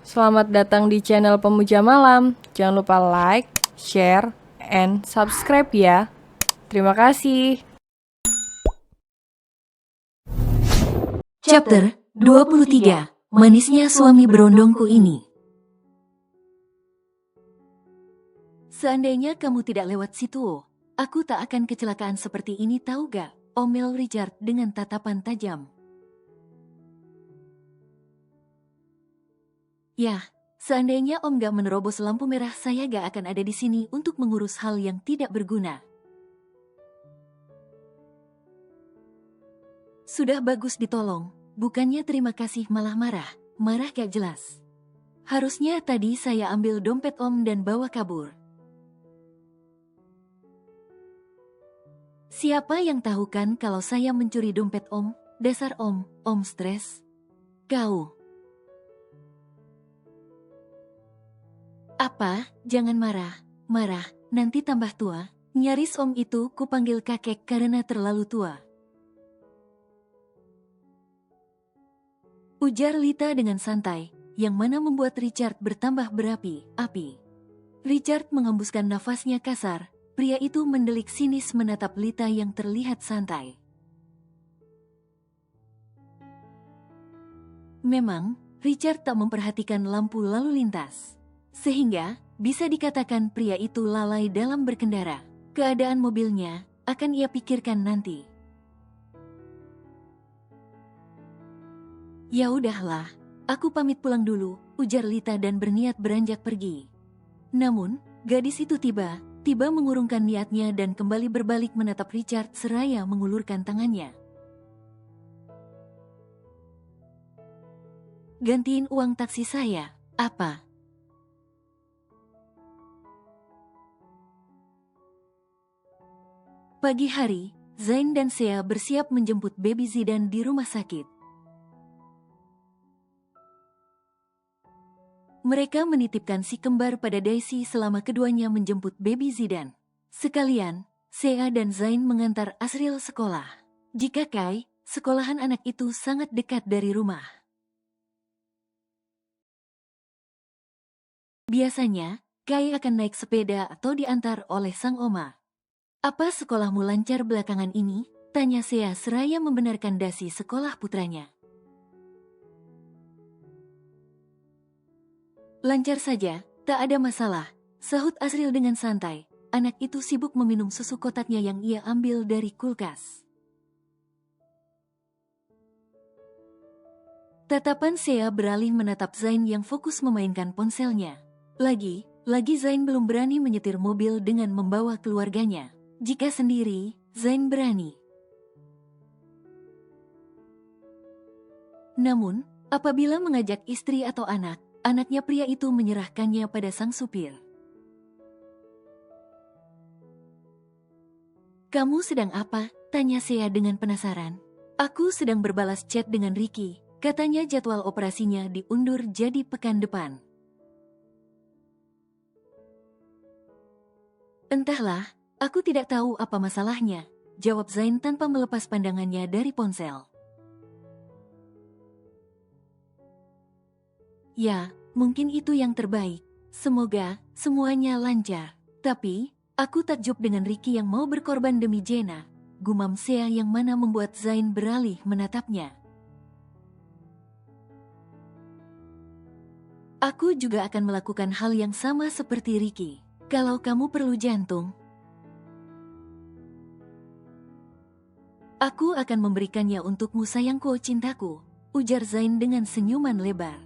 Selamat datang di channel Pemuja Malam. Jangan lupa like, share, and subscribe ya. Terima kasih. Chapter 23. Manisnya suami berondongku ini. Seandainya kamu tidak lewat situ, aku tak akan kecelakaan seperti ini, tahu gak? Omel Richard dengan tatapan tajam. Yah, seandainya Om gak menerobos lampu merah, saya gak akan ada di sini untuk mengurus hal yang tidak berguna. Sudah bagus ditolong, bukannya terima kasih malah marah. Marah gak jelas. Harusnya tadi saya ambil dompet Om dan bawa kabur. Siapa yang tahu kan kalau saya mencuri dompet Om? Dasar Om stres. Kau. Apa? Jangan marah. Marah, nanti tambah tua. Nyaris Om itu kupanggil kakek karena terlalu tua. Ujar Lita dengan santai, yang mana membuat Richard bertambah berapi-api. Richard mengembuskan nafasnya kasar. Pria itu mendelik sinis menatap Lita yang terlihat santai. Memang, Richard tak memperhatikan lampu lalu lintas. Sehingga, bisa dikatakan pria itu lalai dalam berkendara. Keadaan mobilnya akan ia pikirkan nanti. Ya udahlah, aku pamit pulang dulu, ujar Lita dan berniat beranjak pergi. Namun, gadis itu tiba mengurungkan niatnya dan kembali berbalik menatap Richard seraya mengulurkan tangannya. Gantiin uang taksi saya, apa? Pagi hari, Zain dan Sea bersiap menjemput baby Zidan di rumah sakit. Mereka menitipkan si kembar pada Daisy selama keduanya menjemput baby Zidan. Sekalian, Sea dan Zain mengantar Asriel sekolah. Jika Kai, sekolahan anak itu sangat dekat dari rumah. Biasanya, Kai akan naik sepeda atau diantar oleh sang oma. Apa sekolahmu lancar belakangan ini? Tanya Sea seraya membenarkan dasi sekolah putranya. Lancar saja, tak ada masalah, sahut Asriel dengan santai. Anak itu sibuk meminum susu kotaknya yang ia ambil dari kulkas. Tatapan Sea beralih menatap Zain yang fokus memainkan ponselnya. Lagi Zain belum berani menyetir mobil dengan membawa keluarganya. Jika sendiri, Zain berani. Namun, apabila mengajak istri atau anaknya pria itu menyerahkannya pada sang supir. Kamu sedang apa? Tanya Sea dengan penasaran. Aku sedang berbalas chat dengan Ricky. Katanya jadwal operasinya diundur jadi pekan depan. Entahlah, aku tidak tahu apa masalahnya, jawab Zain tanpa melepas pandangannya dari ponsel. Ya, mungkin itu yang terbaik. Semoga semuanya lancar. Tapi, aku takjub dengan Ricky yang mau berkorban demi Jenna. Gumam Sea yang mana membuat Zain beralih menatapnya. Aku juga akan melakukan hal yang sama seperti Ricky. Kalau kamu perlu jantung, aku akan memberikannya untukmu sayangku, cintaku, ujar Zain dengan senyuman lebar.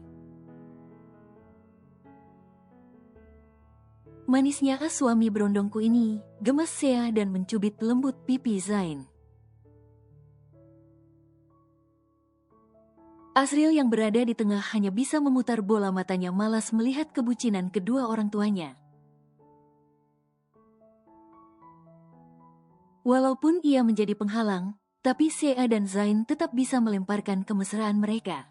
Manisnya suami berondongku ini, gemas Sea dan mencubit lembut pipi Zain. Asriel yang berada di tengah hanya bisa memutar bola matanya malas melihat kebucinan kedua orang tuanya. Walaupun ia menjadi penghalang, tapi Sea dan Zain tetap bisa melemparkan kemesraan mereka.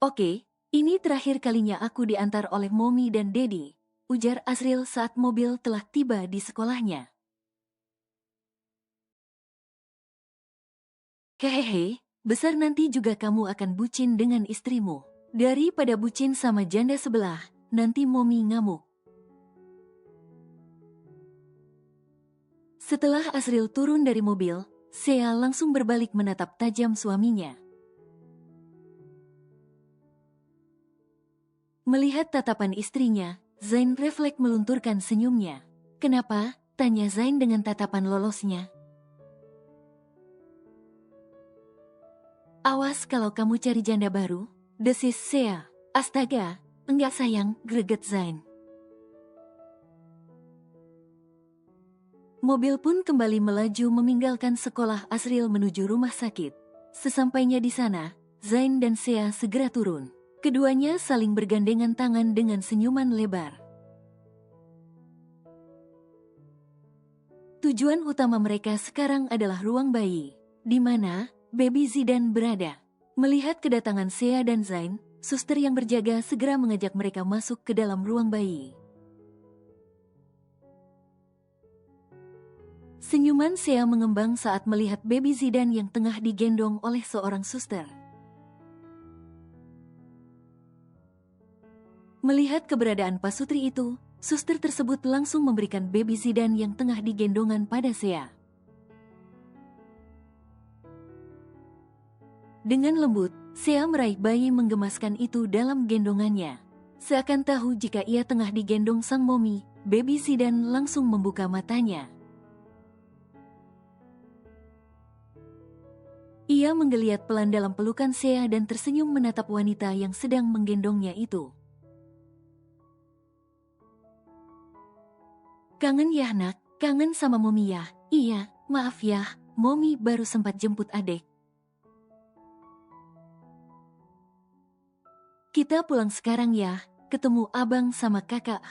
Oke, ini terakhir kalinya aku diantar oleh Mommy dan Daddy, ujar Asriel saat mobil telah tiba di sekolahnya. Hehehe, besar nanti juga kamu akan bucin dengan istrimu. Daripada bucin sama janda sebelah, nanti Momi ngamuk. Setelah Asriel turun dari mobil, Sea langsung berbalik menatap tajam suaminya. Melihat tatapan istrinya, Zain refleks melunturkan senyumnya. "Kenapa?" tanya Zain dengan tatapan lolosnya. "Awas kalau kamu cari janda baru," desis Sea. "Astaga, enggak sayang," greget Zain. Mobil pun kembali melaju meninggalkan sekolah Asriel menuju rumah sakit. Sesampainya di sana, Zain dan Sea segera turun. Keduanya saling bergandengan tangan dengan senyuman lebar. Tujuan utama mereka sekarang adalah ruang bayi, di mana Baby Zidane berada. Melihat kedatangan Sea dan Zain, suster yang berjaga segera mengajak mereka masuk ke dalam ruang bayi. Senyuman Sea mengembang saat melihat Baby Zidane yang tengah digendong oleh seorang suster. Melihat keberadaan pasutri itu, suster tersebut langsung memberikan Baby Zidane yang tengah digendongan pada Sea. Dengan lembut, Sea meraih bayi menggemaskan itu dalam gendongannya. Seakan tahu jika ia tengah digendong sang Momi, Baby Zidane langsung membuka matanya. Ia menggeliat pelan dalam pelukan Sea dan tersenyum menatap wanita yang sedang menggendongnya itu. "Kangen ya nak, kangen sama Momi ya." "Iya, maaf ya, Momi baru sempat jemput adek. Kita pulang sekarang ya, ketemu abang sama kakak."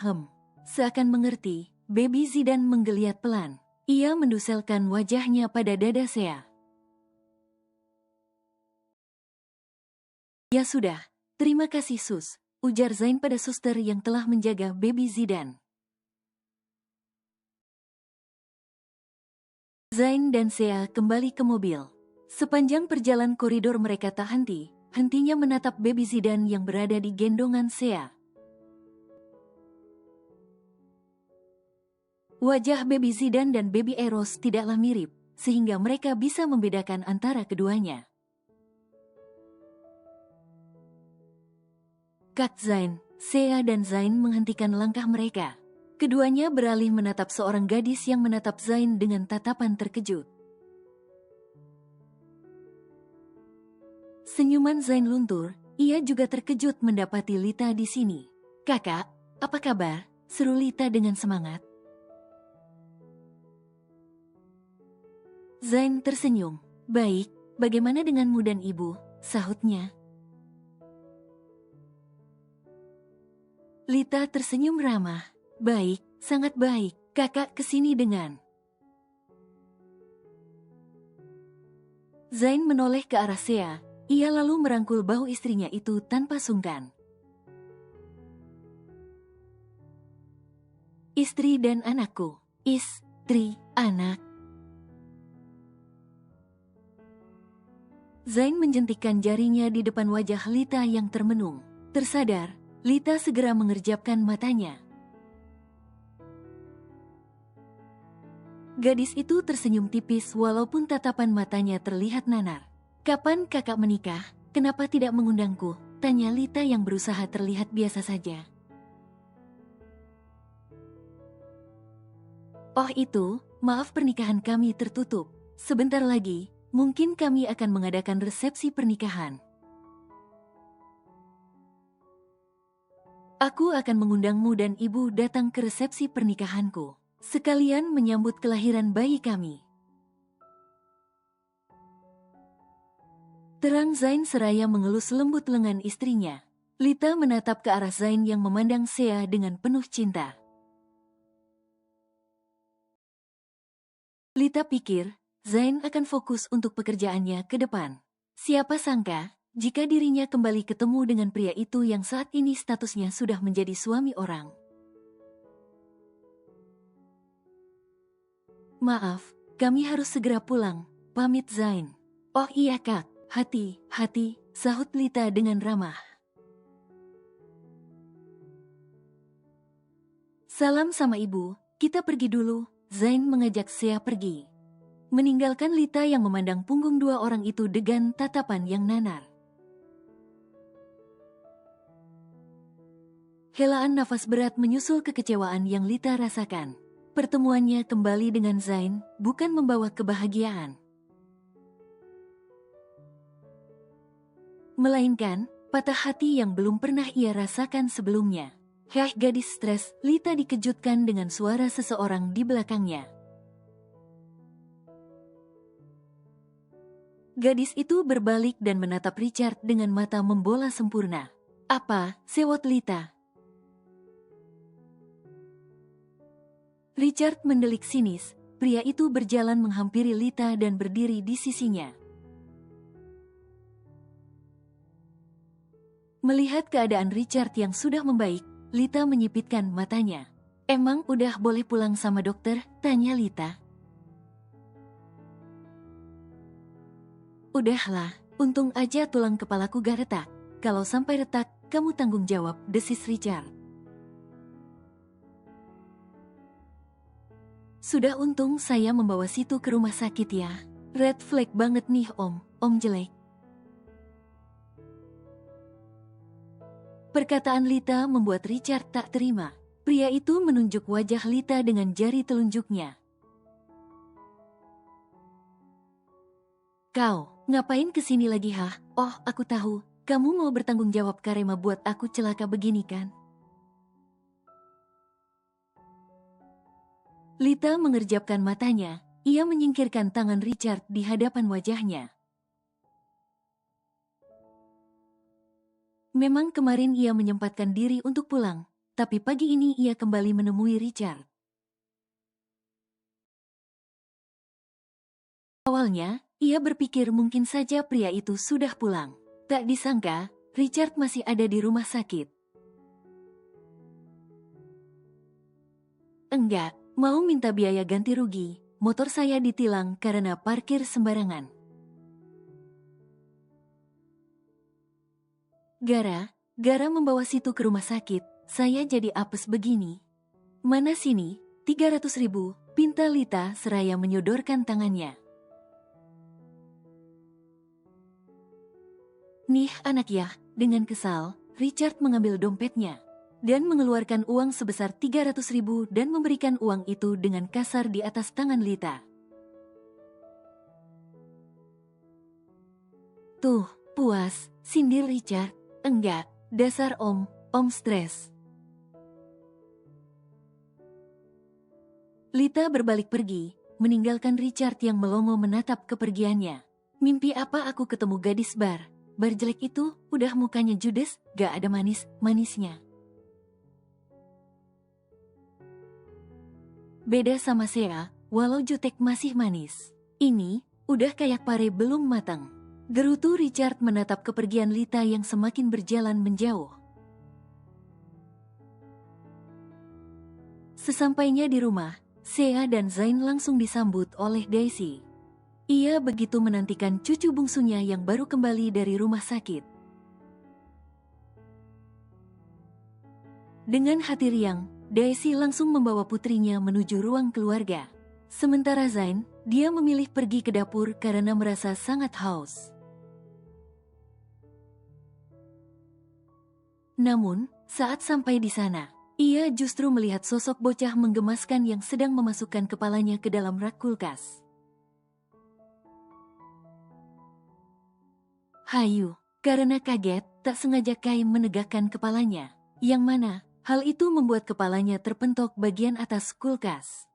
Seakan mengerti, Baby Zidane menggeliat pelan. Ia menduselkan wajahnya pada dada Sea. "Ya sudah, terima kasih sus," ujar Zain pada suster yang telah menjaga Baby Zidane. Zain dan Sea kembali ke mobil. Sepanjang perjalanan koridor mereka tak hentinya menatap Baby Zidane yang berada di gendongan Sea. Wajah Baby Zidane dan Baby Eros tidaklah mirip, sehingga mereka bisa membedakan antara keduanya. Kak Zain, Sea dan Zain menghentikan langkah mereka. Keduanya beralih menatap seorang gadis yang menatap Zain dengan tatapan terkejut. Senyuman Zain luntur, ia juga terkejut mendapati Lita di sini. "Kakak, apa kabar?" seru Lita dengan semangat. Zain tersenyum. "Baik, bagaimana denganmu dan ibu?" sahutnya. Lita tersenyum ramah. "Baik, sangat baik, kakak kesini dengan..." Zain menoleh ke arah Sea, ia lalu merangkul bahu istrinya itu tanpa sungkan. "Istri dan anakku." "Istri, anak..." Zain menjentikkan jarinya di depan wajah Lita yang termenung. Tersadar, Lita segera mengerjapkan matanya. Gadis itu tersenyum tipis walaupun tatapan matanya terlihat nanar. "Kapan kakak menikah? Kenapa tidak mengundangku?" tanya Lita yang berusaha terlihat biasa saja. "Oh itu, maaf pernikahan kami tertutup. Sebentar lagi, mungkin kami akan mengadakan resepsi pernikahan. Aku akan mengundangmu dan ibu datang ke resepsi pernikahanku, sekalian menyambut kelahiran bayi kami." Terang Zain seraya mengelus lembut lengan istrinya. Lita menatap ke arah Zain yang memandang Sea dengan penuh cinta. Lita pikir, Zain akan fokus untuk pekerjaannya ke depan. Siapa sangka, jika dirinya kembali ketemu dengan pria itu yang saat ini statusnya sudah menjadi suami orang. "Maaf, kami harus segera pulang," pamit Zain. "Oh iya kak, Hati, sahut Lita dengan ramah. Salam sama ibu, kita pergi dulu. Zain mengajak Sea pergi, meninggalkan Lita yang memandang punggung dua orang itu dengan tatapan yang nanar. Helaan nafas berat menyusul kekecewaan yang Lita rasakan. Pertemuannya kembali dengan Zain bukan membawa kebahagiaan, melainkan patah hati yang belum pernah ia rasakan sebelumnya. Hei gadis stres, Lita dikejutkan dengan suara seseorang di belakangnya. Gadis itu berbalik dan menatap Richard dengan mata membola sempurna. Apa, sewot Lita? Richard mendelik sinis, pria itu berjalan menghampiri Lita dan berdiri di sisinya. Melihat keadaan Richard yang sudah membaik, Lita menyipitkan matanya. Emang udah boleh pulang sama dokter? Tanya Lita. Udahlah, untung aja tulang kepalaku gak retak. Kalau sampai retak, kamu tanggung jawab, desis Richard. Sudah untung saya membawa situ ke rumah sakit ya. Red flag banget nih om jelek. Perkataan Lita membuat Richard tak terima. Pria itu menunjuk wajah Lita dengan jari telunjuknya. Kau, ngapain kesini lagi hah? Oh, aku tahu, kamu mau bertanggung jawab karena buat aku celaka begini kan? Lita mengerjapkan matanya, ia menyingkirkan tangan Richard di hadapan wajahnya. Memang kemarin ia menyempatkan diri untuk pulang, tapi pagi ini ia kembali menemui Richard. Awalnya, ia berpikir mungkin saja pria itu sudah pulang. Tak disangka, Richard masih ada di rumah sakit. Enggak, mau minta biaya ganti rugi, motor saya ditilang karena parkir sembarangan. Gara membawa situ ke rumah sakit, saya jadi apes begini. Mana sini, 300.000, pinta Lita seraya menyodorkan tangannya. Nih anak ya, dengan kesal, Richard mengambil dompetnya dan mengeluarkan uang sebesar 300.000 dan memberikan uang itu dengan kasar di atas tangan Lita. Tuh, puas, sindir Richard. Enggak, dasar om stres. Lita berbalik pergi, meninggalkan Richard yang melongo menatap kepergiannya. Mimpi apa aku ketemu gadis bar jelek itu, udah mukanya judes, gak ada manisnya. Beda sama Sea, walau jutek masih manis. Ini, udah kayak pare belum matang. Gerutu Richard menatap kepergian Lita yang semakin berjalan menjauh. Sesampainya di rumah, Sea dan Zain langsung disambut oleh Daisy. Ia begitu menantikan cucu bungsunya yang baru kembali dari rumah sakit. Dengan hati riang, Daisy langsung membawa putrinya menuju ruang keluarga. Sementara Zain, dia memilih pergi ke dapur karena merasa sangat haus. Namun, saat sampai di sana, ia justru melihat sosok bocah menggemaskan yang sedang memasukkan kepalanya ke dalam rak kulkas. Hayu, karena kaget, tak sengaja Kai menegakkan kepalanya. Yang mana, hal itu membuat kepalanya terpentok bagian atas kulkas.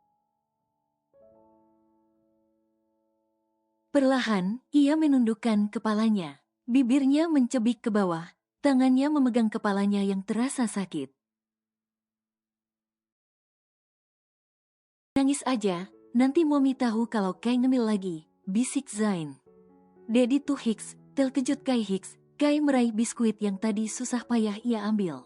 Perlahan, ia menundukkan kepalanya. Bibirnya mencebik ke bawah. Tangannya memegang kepalanya yang terasa sakit. Nangis aja, nanti Mommy tahu kalau Kai ngemil lagi, bisik Zain. Daddy tuh Hicks, terkejut Kai Hicks. Kai meraih biskuit yang tadi susah payah ia ambil.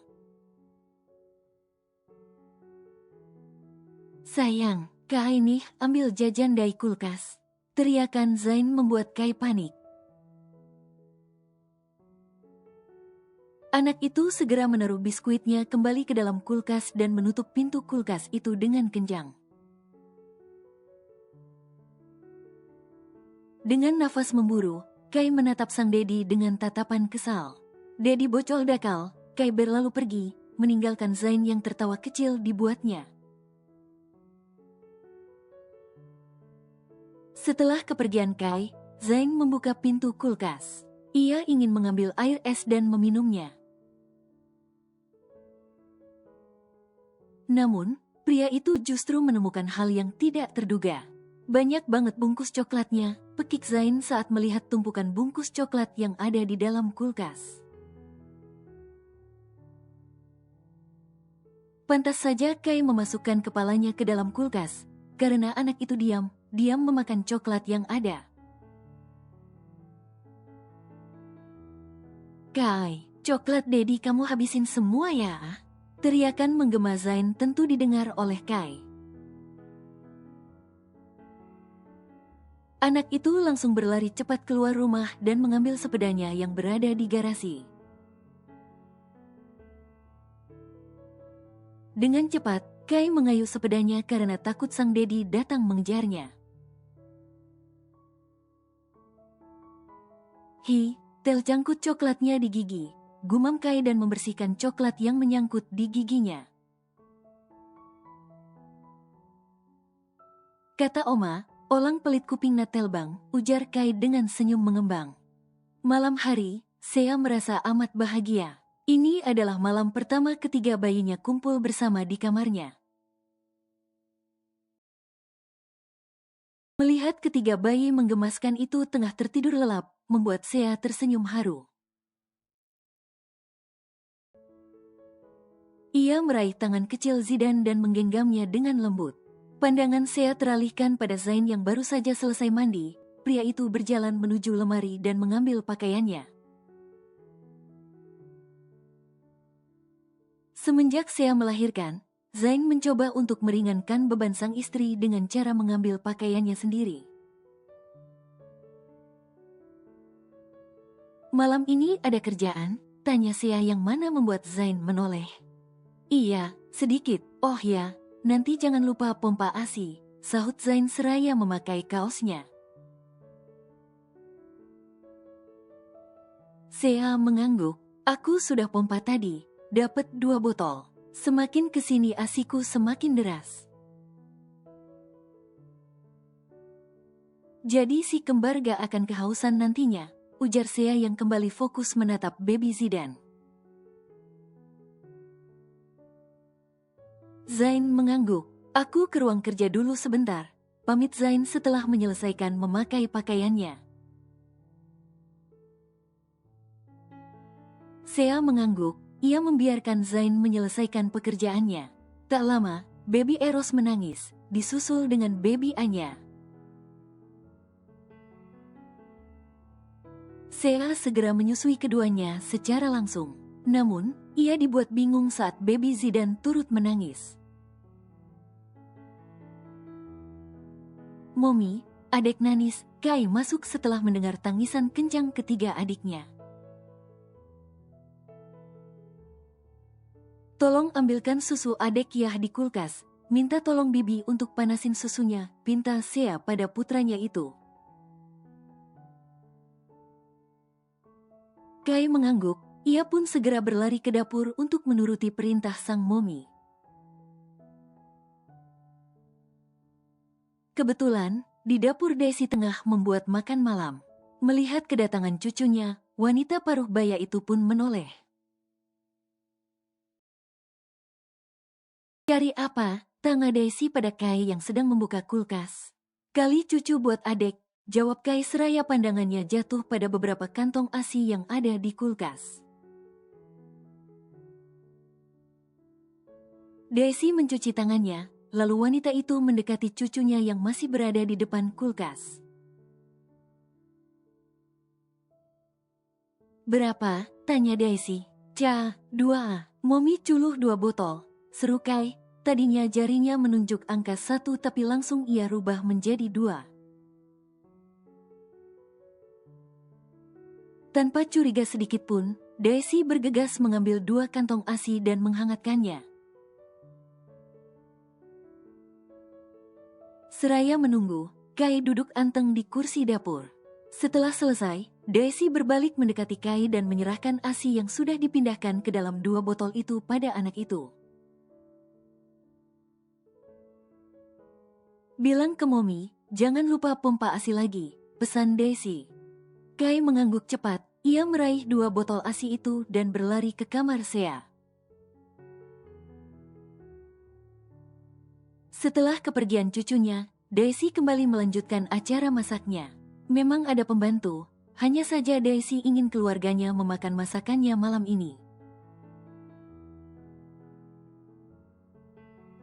Sayang, Kai nih ambil jajan dari kulkas. Teriakan Zain membuat Kai panik. Anak itu segera menaruh biskuitnya kembali ke dalam kulkas dan menutup pintu kulkas itu dengan kencang. Dengan nafas memburu, Kai menatap sang Dedi dengan tatapan kesal. Dedi bocol dakal, Kai berlalu pergi, meninggalkan Zain yang tertawa kecil dibuatnya. Setelah kepergian Kai, Zain membuka pintu kulkas. Ia ingin mengambil air es dan meminumnya. Namun, pria itu justru menemukan hal yang tidak terduga. Banyak banget bungkus coklatnya, pekik Zain saat melihat tumpukan bungkus coklat yang ada di dalam kulkas. Pantas saja Kai memasukkan kepalanya ke dalam kulkas, karena anak itu diam memakan coklat yang ada. Kai, coklat Dedi kamu habisin semua ya? Teriakan menggema Zain tentu didengar oleh Kai. Anak itu langsung berlari cepat keluar rumah dan mengambil sepedanya yang berada di garasi. Dengan cepat, Kai mengayuh sepedanya karena takut sang Dedi datang mengejarnya. Tel cangkut coklatnya di gigi. Gumam Kai dan membersihkan coklat yang menyangkut di giginya. Kata Oma, olang pelit kuping Natelbang, ujar Kai dengan senyum mengembang. Malam hari, Sea merasa amat bahagia. Ini adalah malam pertama ketiga bayinya kumpul bersama di kamarnya. Melihat ketiga bayi menggemaskan itu tengah tertidur lelap, membuat Sea tersenyum haru. Ia meraih tangan kecil Zidan dan menggenggamnya dengan lembut. Pandangan Sea teralihkan pada Zain yang baru saja selesai mandi. Pria itu berjalan menuju lemari dan mengambil pakaiannya. Semenjak Sea melahirkan, Zain mencoba untuk meringankan beban sang istri dengan cara mengambil pakaiannya sendiri. Malam ini ada kerjaan? Tanya Sea yang mana membuat Zain menoleh. Iya, sedikit. Oh ya, nanti jangan lupa pompa ASI, sahut Zain seraya memakai kaosnya. Sea mengangguk. Aku sudah pompa tadi, dapat 2 botol. Semakin kesini ASIku semakin deras. Jadi si kembar gak akan kehausan nantinya, ujar Sea yang kembali fokus menatap baby Zidan. Zain mengangguk. Aku ke ruang kerja dulu sebentar, pamit Zain setelah menyelesaikan memakai pakaiannya. Sea mengangguk, ia membiarkan Zain menyelesaikan pekerjaannya. Tak lama, baby Eros menangis, disusul dengan baby Anya. Sea segera menyusui keduanya secara langsung. Namun, ia dibuat bingung saat baby Zidan turut menangis. Momi, adek Nanis, Kai masuk setelah mendengar tangisan kencang ketiga adiknya. Tolong ambilkan susu adek Yah di kulkas, minta tolong bibi untuk panasin susunya, pinta Sea pada putranya itu. Kai mengangguk, ia pun segera berlari ke dapur untuk menuruti perintah sang momi. Kebetulan, di dapur Desi tengah membuat makan malam. Melihat kedatangan cucunya, wanita paruh baya itu pun menoleh. Cari apa? Tanya Desi pada Kai yang sedang membuka kulkas. Kali cucu buat adek, jawab Kai seraya pandangannya jatuh pada beberapa kantong ASI yang ada di kulkas. Desi mencuci tangannya, lalu wanita itu mendekati cucunya yang masih berada di depan kulkas. Berapa? Tanya Daisy. 2. Momi culuh 2 botol. Seru Kai, tadinya jarinya menunjuk angka 1 tapi langsung ia rubah menjadi 2. Tanpa curiga sedikit pun, Daisy bergegas mengambil 2 kantong ASI dan menghangatkannya. Seraya menunggu, Kai duduk anteng di kursi dapur. Setelah selesai, Daisy berbalik mendekati Kai dan menyerahkan ASI yang sudah dipindahkan ke dalam 2 botol itu pada anak itu. Bilang ke Momi, jangan lupa pompa ASI lagi, pesan Daisy. Kai mengangguk cepat, ia meraih 2 botol ASI itu dan berlari ke kamar Sea. Setelah kepergian cucunya, Daisy kembali melanjutkan acara masaknya. Memang ada pembantu, hanya saja Daisy ingin keluarganya memakan masakannya malam ini.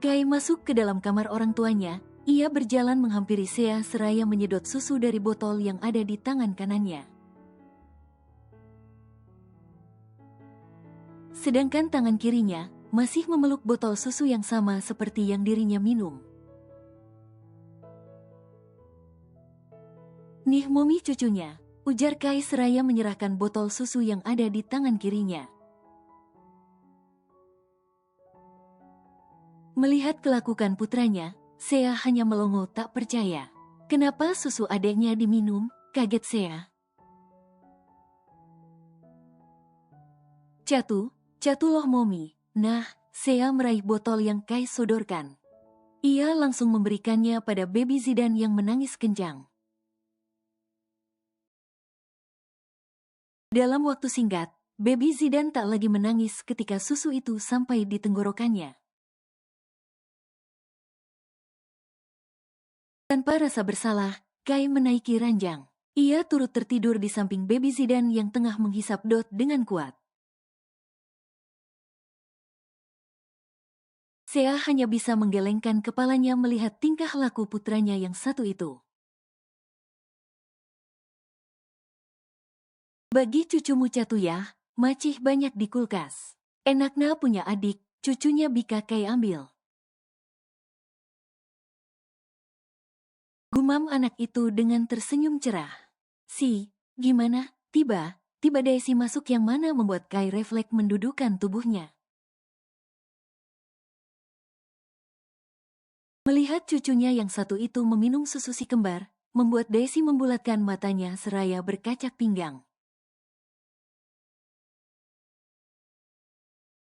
Kai masuk ke dalam kamar orang tuanya. Ia berjalan menghampiri Sea seraya menyedot susu dari botol yang ada di tangan kanannya. Sedangkan tangan kirinya masih memeluk botol susu yang sama seperti yang dirinya minum. Nih Momi cucunya, ujar Kai seraya menyerahkan botol susu yang ada di tangan kirinya. Melihat kelakukan putranya, Sea hanya melongo tak percaya. Kenapa susu adeknya diminum? Kaget Sea. Catu loh Momi. Nah, Sea meraih botol yang Kai sodorkan. Ia langsung memberikannya pada baby Zidane yang menangis kencang. Dalam waktu singkat, baby Zidane tak lagi menangis ketika susu itu sampai di tenggorokannya. Tanpa rasa bersalah, Kai menaiki ranjang. Ia turut tertidur di samping baby Zidane yang tengah menghisap dot dengan kuat. Sea hanya bisa menggelengkan kepalanya melihat tingkah laku putranya yang satu itu. Bagi cucumu Catu ya, macih banyak di kulkas. Enaknya punya adik, cucunya Bika Kai ambil. Gumam anak itu dengan tersenyum cerah. Gimana? Tiba Daisy masuk yang mana membuat Kai refleks mendudukan tubuhnya. Melihat cucunya yang satu itu meminum susu si kembar, membuat Daisy membulatkan matanya seraya berkacak pinggang.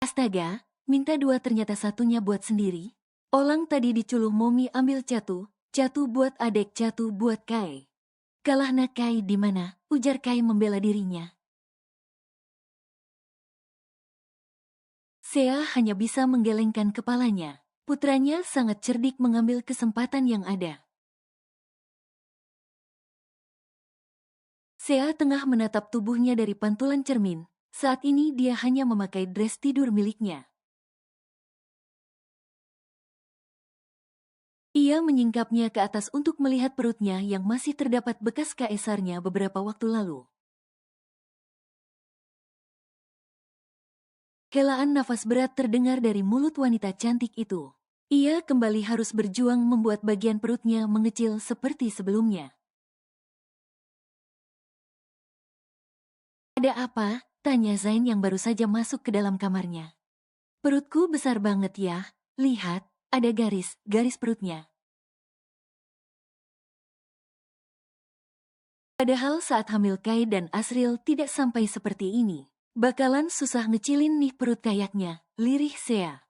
Astaga, minta 2 ternyata satunya buat sendiri. Olang tadi diculuh Momi ambil Catu buat adek Catu buat Kai. Kalahna Kai di mana? Ujar Kai membela dirinya. Sea hanya bisa menggelengkan kepalanya. Putranya sangat cerdik mengambil kesempatan yang ada. Sea tengah menatap tubuhnya dari pantulan cermin. Saat ini dia hanya memakai dress tidur miliknya. Ia menyingkapnya ke atas untuk melihat perutnya yang masih terdapat bekas kaisarnya beberapa waktu lalu. Helaan nafas berat terdengar dari mulut wanita cantik itu. Ia kembali harus berjuang membuat bagian perutnya mengecil seperti sebelumnya. Ada apa? Tanya Zain yang baru saja masuk ke dalam kamarnya. Perutku besar banget ya, lihat, ada garis perutnya. Padahal saat hamil Kai dan Asril tidak sampai seperti ini. Bakalan susah ngecilin nih perut kayaknya, lirih Sea.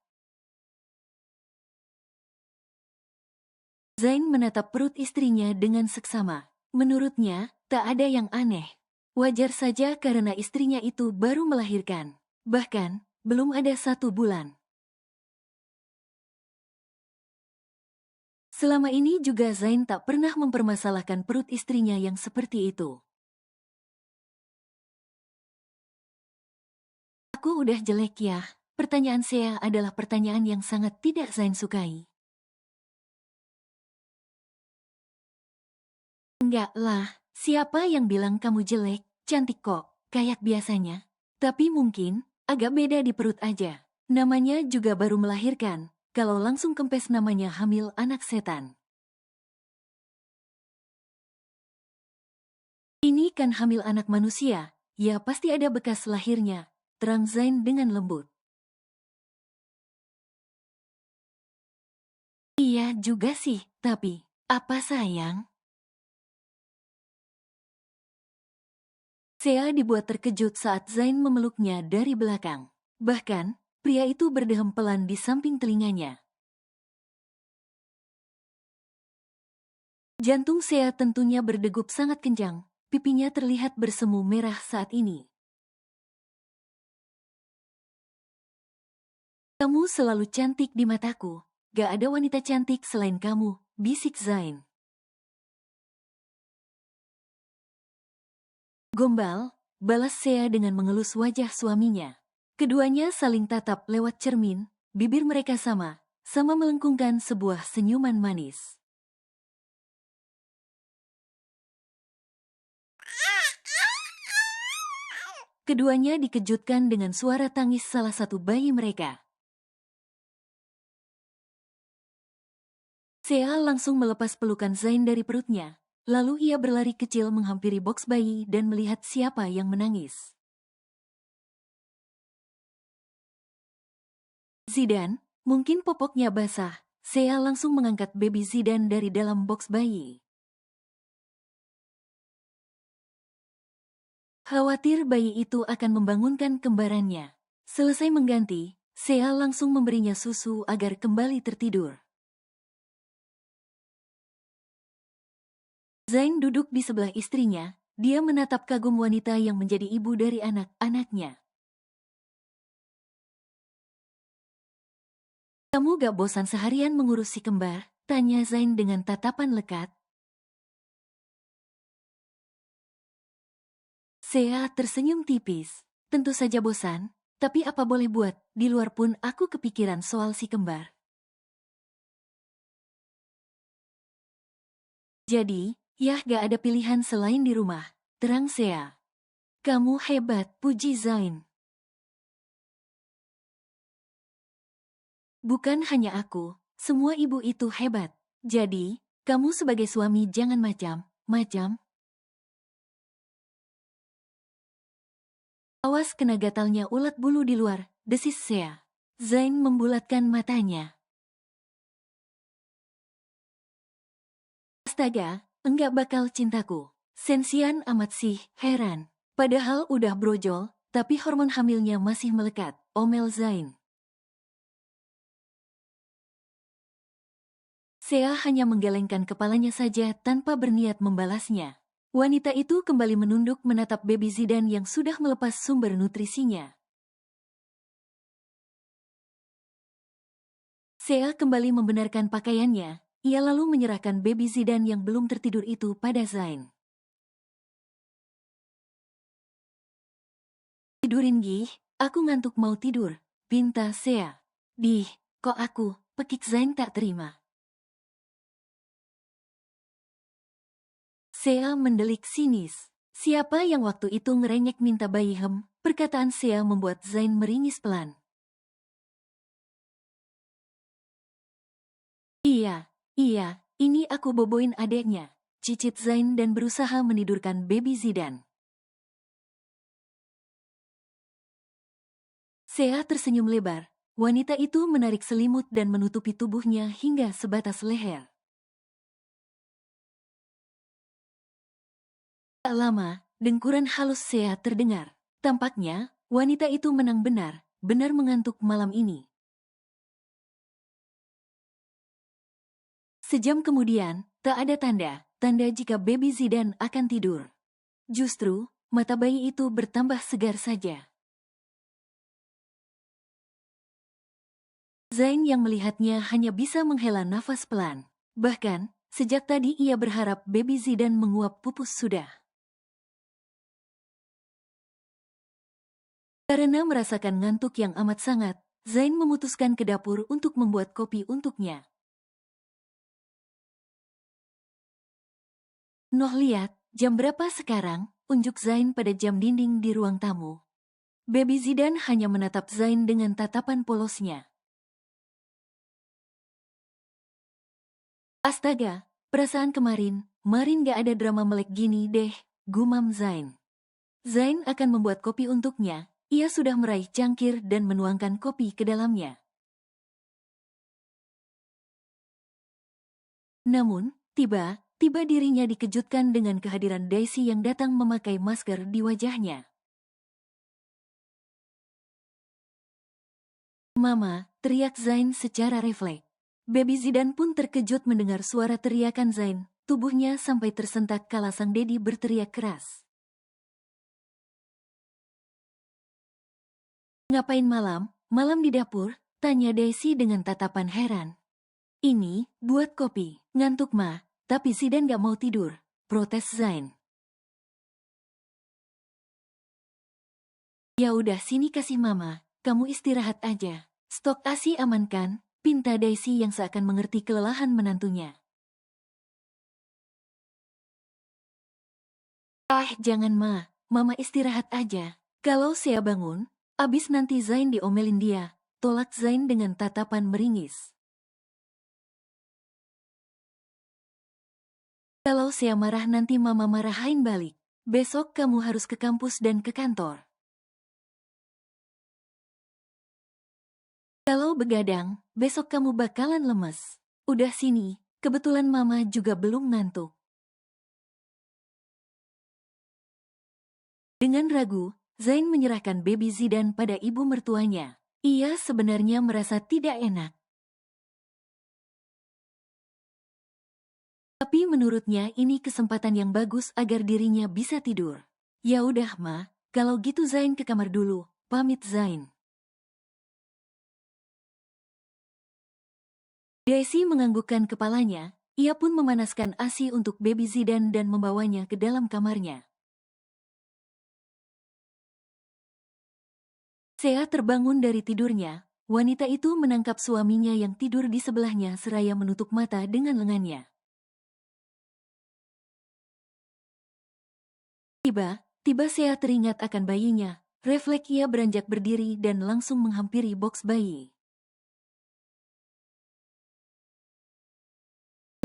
Zain menatap perut istrinya dengan seksama. Menurutnya, tak ada yang aneh. Wajar saja karena istrinya itu baru melahirkan. Bahkan, belum ada 1 bulan. Selama ini juga Zain tak pernah mempermasalahkan perut istrinya yang seperti itu. Aku udah jelek ya? Pertanyaan Sea adalah pertanyaan yang sangat tidak Zain sukai. Enggak lah, siapa yang bilang kamu jelek? Cantik kok, kayak biasanya. Tapi mungkin, agak beda di perut aja. Namanya juga baru melahirkan. Kalau langsung kempes namanya hamil anak setan. Ini kan hamil anak manusia, ya pasti ada bekas lahirnya, terang Zain dengan lembut. Iya juga sih, tapi, apa sayang? Sea dibuat terkejut saat Zain memeluknya dari belakang. Bahkan, pria itu berdehem pelan di samping telinganya. Jantung Sea tentunya berdegup sangat kencang, pipinya terlihat bersemu merah saat ini. Kamu selalu cantik di mataku, gak ada wanita cantik selain kamu, bisik Zain. Gombal, balas Sea dengan mengelus wajah suaminya. Keduanya saling tatap lewat cermin, bibir mereka sama melengkungkan sebuah senyuman manis. Keduanya dikejutkan dengan suara tangis salah satu bayi mereka. Sea langsung melepas pelukan Zain dari perutnya, lalu ia berlari kecil menghampiri boks bayi dan melihat siapa yang menangis. Zidan, mungkin popoknya basah. Sea langsung mengangkat baby Zidan dari dalam boks bayi. Khawatir bayi itu akan membangunkan kembarannya. Selesai mengganti, Sea langsung memberinya susu agar kembali tertidur. Zain duduk di sebelah istrinya, dia menatap kagum wanita yang menjadi ibu dari anak-anaknya. Kamu gak bosan seharian mengurus si kembar? Tanya Zain dengan tatapan lekat. Sea tersenyum tipis. Tentu saja bosan, tapi apa boleh buat, di luar pun aku kepikiran soal si kembar. Jadi, ya gak ada pilihan selain di rumah. Terang Sea. Kamu hebat, puji Zain. Bukan hanya aku, semua ibu itu hebat. Jadi, kamu sebagai suami jangan macam-macam. Awas kena gatalnya ulat bulu di luar, desis Sea. Zain membulatkan matanya. Astaga, enggak bakal cintaku. Sensian amat sih, heran. Padahal udah brojol, tapi hormon hamilnya masih melekat, omel Zain. Sea hanya menggelengkan kepalanya saja tanpa berniat membalasnya. Wanita itu kembali menunduk menatap baby Zidan yang sudah melepas sumber nutrisinya. Sea kembali membenarkan pakaiannya, ia lalu menyerahkan baby Zidan yang belum tertidur itu pada Zain. Tidurin Gih, aku ngantuk mau tidur, pinta Sea. Dih, kok aku, pekik Zain tak terima. Sea mendelik sinis. Siapa yang waktu itu ngerengek minta bayi perkataan Sea membuat Zain meringis pelan. Iya, ini aku boboin adeknya, cicit Zain dan berusaha menidurkan baby Zidan. Sea tersenyum lebar. Wanita itu menarik selimut dan menutupi tubuhnya hingga sebatas leher. Tak lama, dengkuran halus Sea terdengar. Tampaknya, wanita itu menang benar mengantuk malam ini. Sejam kemudian, tak ada tanda jika baby Zidan akan tidur. Justru, mata bayi itu bertambah segar saja. Zain yang melihatnya hanya bisa menghela nafas pelan. Bahkan, sejak tadi ia berharap baby Zidan menguap pupus sudah. Karena merasakan ngantuk yang amat sangat, Zain memutuskan ke dapur untuk membuat kopi untuknya. Noh lihat, jam berapa sekarang? Unjuk Zain pada jam dinding di ruang tamu. Baby Zidan hanya menatap Zain dengan tatapan polosnya. Astaga, perasaan kemarin gak ada drama melek gini deh, gumam Zain. Zain akan membuat kopi untuknya. Ia sudah meraih cangkir dan menuangkan kopi ke dalamnya. Namun, tiba dirinya dikejutkan dengan kehadiran Daisy yang datang memakai masker di wajahnya. "Mama," teriak Zain secara refleks. Baby Zidan pun terkejut mendengar suara teriakan Zain. Tubuhnya sampai tersentak kala sang Dedi berteriak keras. "Ngapain malam di dapur?" tanya Daisy dengan tatapan heran. "Ini, buat kopi. Ngantuk mah, tapi Zidan gak mau tidur," protes Zain. "Ya udah sini kasih mama, kamu istirahat aja. Stok ASI aman kan?" pinta Daisy yang seakan mengerti kelelahan menantunya. "Ah, jangan ma, mama istirahat aja. Kalau saya bangun, abis nanti Zain diomelin dia," tolak Zain dengan tatapan meringis. "Kalau saya marah nanti mama marahin balik. Besok kamu harus ke kampus dan ke kantor. Kalau begadang, besok kamu bakalan lemes. Udah sini, kebetulan mama juga belum ngantuk." Dengan ragu, Zain menyerahkan baby Zidan pada ibu mertuanya. Ia sebenarnya merasa tidak enak. Tapi menurutnya ini kesempatan yang bagus agar dirinya bisa tidur. "Ya udah ma, kalau gitu Zain ke kamar dulu," pamit Zain. Daisy menganggukkan kepalanya, ia pun memanaskan ASI untuk baby Zidan dan membawanya ke dalam kamarnya. Sea terbangun dari tidurnya, wanita itu menangkap suaminya yang tidur di sebelahnya seraya menutup mata dengan lengannya. Tiba Sea teringat akan bayinya. Refleks ia beranjak berdiri dan langsung menghampiri box bayi.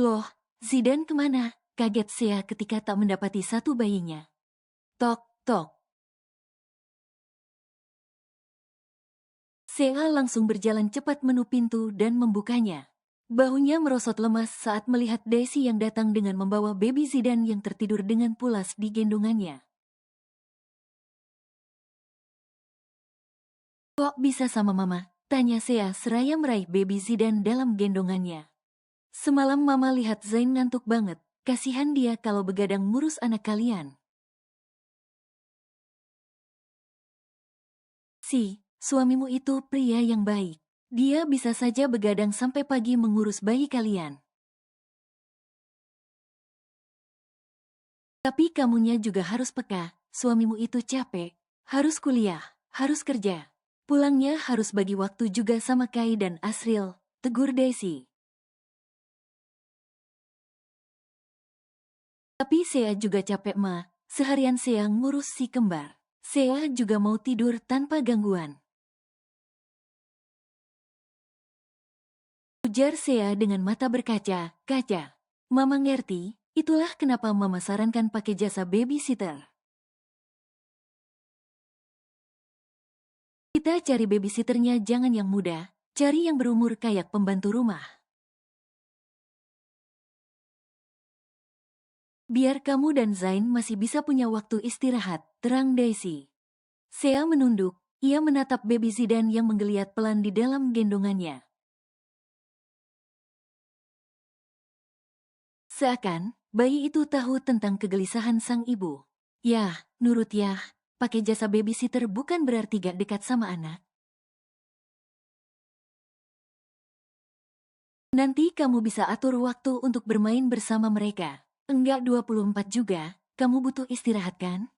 "Loh, Zidan kemana?" kaget Sea ketika tak mendapati satu bayinya. Tok, tok. Sea langsung berjalan cepat menuju pintu dan membukanya. Bahunya merosot lemas saat melihat Daisy yang datang dengan membawa baby Zidan yang tertidur dengan pulas di gendongannya. "Kok bisa sama mama?" tanya Sea seraya meraih baby Zidan dalam gendongannya. "Semalam mama lihat Zain ngantuk banget. Kasihan dia kalau begadang ngurus anak kalian." Suamimu itu pria yang baik. Dia bisa saja begadang sampai pagi mengurus bayi kalian. Tapi kamunya juga harus peka. Suamimu itu capek. Harus kuliah. Harus kerja. Pulangnya harus bagi waktu juga sama Kai dan Asril, tegur Daisy. "Tapi Sea juga capek ma. Seharian Sea ngurus si kembar. Sea juga mau tidur tanpa gangguan," ujar Sea dengan mata berkaca-kaca. "Mama ngerti, itulah kenapa mama sarankan pakai jasa babysitter. Kita cari babysitternya jangan yang muda, cari yang berumur kayak pembantu rumah. Biar kamu dan Zain masih bisa punya waktu istirahat," terang Daisy. Sea menunduk, ia menatap baby Zidan yang menggeliat pelan di dalam gendongannya. Seakan, bayi itu tahu tentang kegelisahan sang ibu. "Yah, nurut yah, pakai jasa babysitter bukan berarti gak dekat sama anak. Nanti kamu bisa atur waktu untuk bermain bersama mereka. Enggak 24 juga, kamu butuh istirahat kan?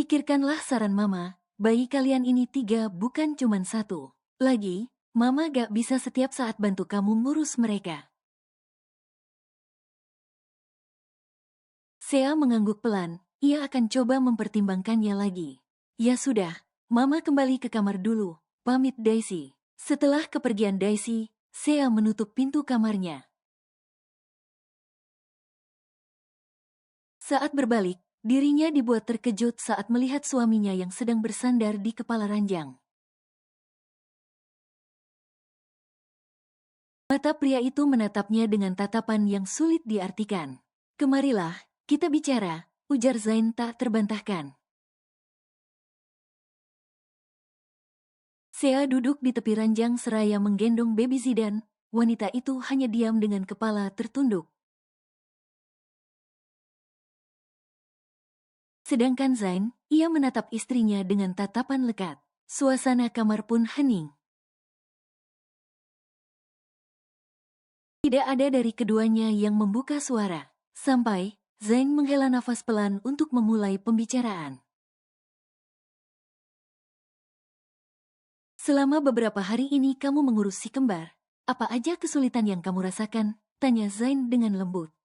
Pikirkanlah saran mama, bayi kalian ini 3 bukan cuman 1. Lagi, mama gak bisa setiap saat bantu kamu ngurus mereka." Sea mengangguk pelan, ia akan coba mempertimbangkannya lagi. "Ya sudah, mama kembali ke kamar dulu," pamit Daisy. Setelah kepergian Daisy, Sea menutup pintu kamarnya. Saat berbalik, dirinya dibuat terkejut saat melihat suaminya yang sedang bersandar di kepala ranjang. Mata pria itu menatapnya dengan tatapan yang sulit diartikan. "Kemarilah, kita bicara," ujar Zain tak terbantahkan. Sea duduk di tepi ranjang seraya menggendong baby Zidan. Wanita itu hanya diam dengan kepala tertunduk. Sedangkan Zain, ia menatap istrinya dengan tatapan lekat. Suasana kamar pun hening. Tidak ada dari keduanya yang membuka suara. Sampai, Zain menghela nafas pelan untuk memulai pembicaraan. "Selama beberapa hari ini kamu mengurus si kembar. Apa aja kesulitan yang kamu rasakan?" tanya Zain dengan lembut.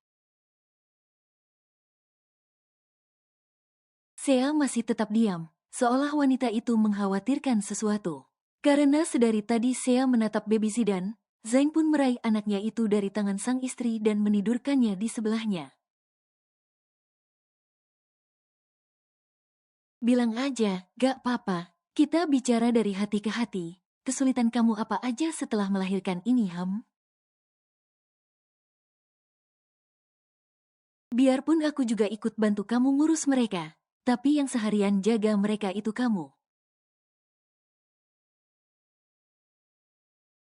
Sea masih tetap diam, seolah wanita itu mengkhawatirkan sesuatu. Karena sedari tadi Sea menatap baby Zidan, Zain pun meraih anaknya itu dari tangan sang istri dan menidurkannya di sebelahnya. "Bilang aja, gak apa-apa. Kita bicara dari hati ke hati. Kesulitan kamu apa aja setelah melahirkan ini, Ham?" "Biarpun aku juga ikut bantu kamu ngurus mereka, tapi yang seharian jaga mereka itu kamu.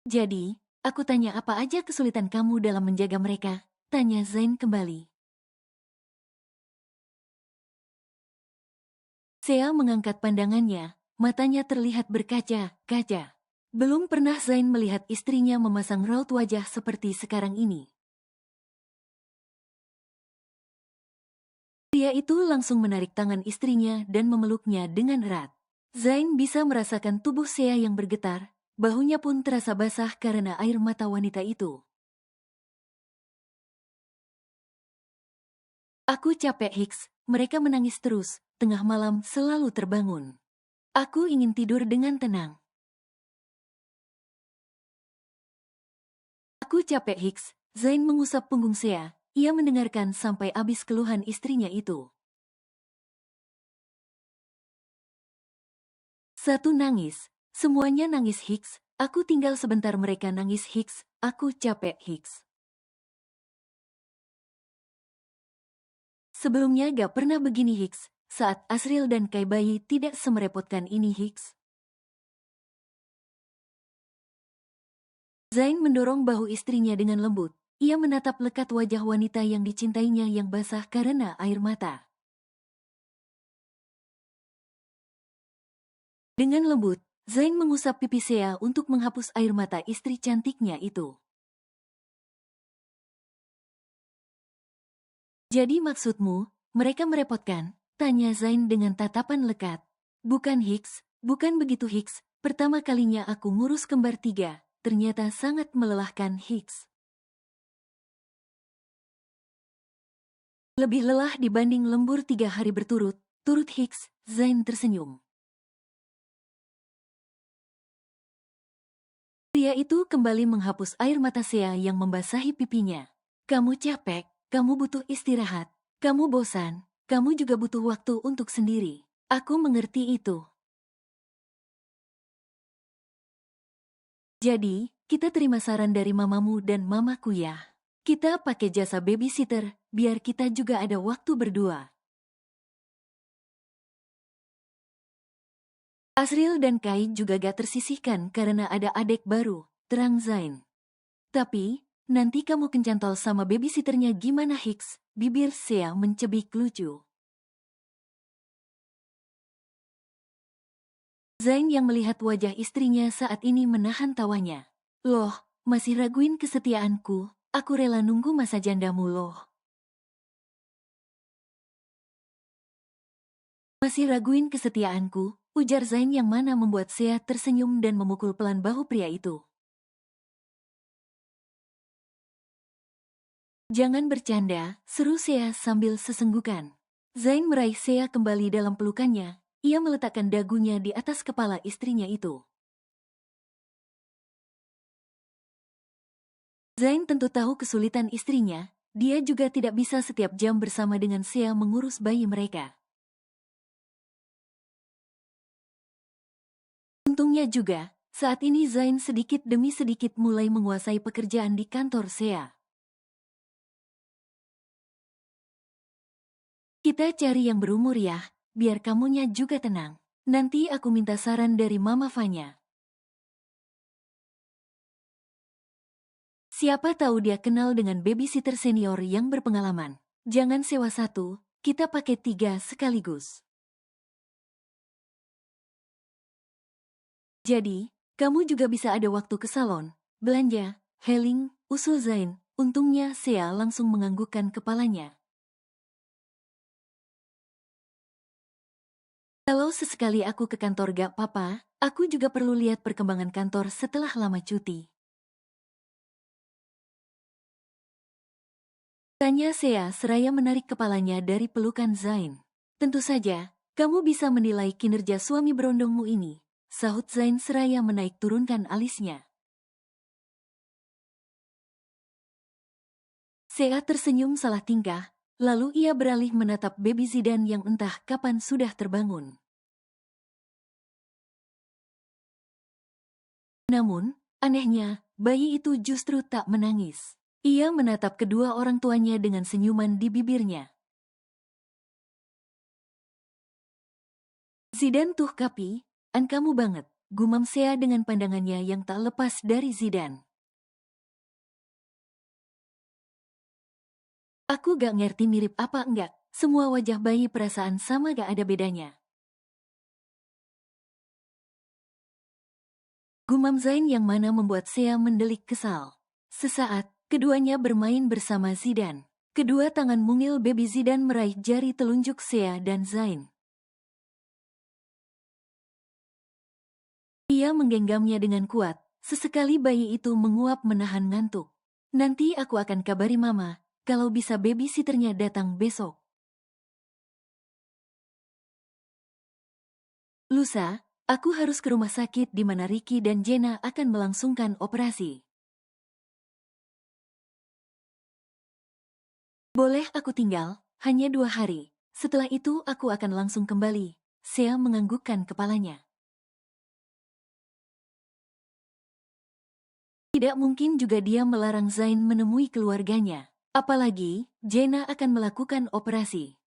Jadi, aku tanya apa aja kesulitan kamu dalam menjaga mereka?" tanya Zain kembali. Sea mengangkat pandangannya, matanya terlihat berkaca-kaca. Belum pernah Zain melihat istrinya memasang raut wajah seperti sekarang ini. Pria itu langsung menarik tangan istrinya dan memeluknya dengan erat. Zain bisa merasakan tubuh Sea yang bergetar, bahunya pun terasa basah karena air mata wanita itu. "Aku capek, Hicks. Mereka menangis terus, tengah malam selalu terbangun. Aku ingin tidur dengan tenang." "Aku capek, Hicks." Zain mengusap punggung Sea. Ia mendengarkan sampai habis keluhan istrinya itu. Satu nangis. "Semuanya nangis, Hicks. Aku tinggal sebentar mereka nangis, Hicks. Aku capek, Hicks." Sebelumnya gak pernah begini, Hicks. Saat Asriel dan Kai bayi tidak semerepotkan ini, Hicks. Zain mendorong bahu istrinya dengan lembut. Ia menatap lekat wajah wanita yang dicintainya yang basah karena air mata. Dengan lembut, Zain mengusap pipi Sea untuk menghapus air mata istri cantiknya itu. "Jadi maksudmu, mereka merepotkan?" tanya Zain dengan tatapan lekat. "Bukan, Hicks. Bukan begitu, Hicks. Pertama kalinya aku ngurus kembar 3. Ternyata sangat melelahkan, Hicks. Lebih lelah dibanding lembur 3 hari berturut-turut, Hicks." Zain tersenyum. Pria itu kembali menghapus air mata Sea yang membasahi pipinya. "Kamu capek, kamu butuh istirahat, kamu bosan, kamu juga butuh waktu untuk sendiri. Aku mengerti itu. Jadi, kita terima saran dari mamamu dan mamaku ya. Kita pakai jasa babysitter, biar kita juga ada waktu berdua." Asriel dan Kai juga gak tersisihkan karena ada adik baru, terang Zain. "Tapi, nanti kamu kencantol sama babysitternya gimana, Hicks?" Bibir Sea mencebik lucu. Zain yang melihat wajah istrinya saat ini menahan tawanya. "Loh, masih raguin kesetiaanku? Aku rela nunggu masa jandamu loh." "Masih raguin kesetiaanku?" ujar Zain yang mana membuat Sea tersenyum dan memukul pelan bahu pria itu. "Jangan bercanda," seru Sea sambil sesenggukan. Zain meraih Sea kembali dalam pelukannya. Ia meletakkan dagunya di atas kepala istrinya itu. Zain tentu tahu kesulitan istrinya, dia juga tidak bisa setiap jam bersama dengan Sea mengurus bayi mereka. Untungnya juga, saat ini Zain sedikit demi sedikit mulai menguasai pekerjaan di kantor Sea. Kita cari yang berumur ya, biar kamunya juga tenang. Nanti aku minta saran dari Mama Fanya. Siapa tahu dia kenal dengan babysitter senior yang berpengalaman. Jangan sewa satu, kita pakai 3 sekaligus. Jadi, kamu juga bisa ada waktu ke salon, belanja, healing, usul Zain. Untungnya Sea langsung menganggukkan kepalanya. Kalau sesekali aku ke kantor gak apa-apa, aku juga perlu lihat perkembangan kantor setelah lama cuti. Tanya Sea seraya menarik kepalanya dari pelukan Zain. Tentu saja, kamu bisa menilai kinerja suami berondongmu ini, sahut Zain seraya menaik turunkan alisnya. Sea tersenyum salah tingkah, lalu ia beralih menatap baby Zidan yang entah kapan sudah terbangun. Namun, anehnya, bayi itu justru tak menangis. Ia menatap kedua orang tuanya dengan senyuman di bibirnya. Zidan tuh kapi, an kamu banget, gumam Sea dengan pandangannya yang tak lepas dari Zidan. Aku gak ngerti mirip apa enggak, semua wajah bayi perasaan sama gak ada bedanya. Gumam Zain yang mana membuat Sea mendelik kesal. Sesaat, keduanya bermain bersama Zidan. Kedua tangan mungil baby Zidan meraih jari telunjuk Sea dan Zain. Ia menggenggamnya dengan kuat, sesekali bayi itu menguap menahan ngantuk. Nanti aku akan kabari mama, kalau bisa babysitternya datang besok. Lusa, aku harus ke rumah sakit di mana Ricky dan Jenna akan melangsungkan operasi. Boleh aku tinggal, hanya 2 hari. Setelah itu aku akan langsung kembali. Sea menganggukkan kepalanya. Tidak mungkin juga dia melarang Zain menemui keluarganya. Apalagi, Jenna akan melakukan operasi.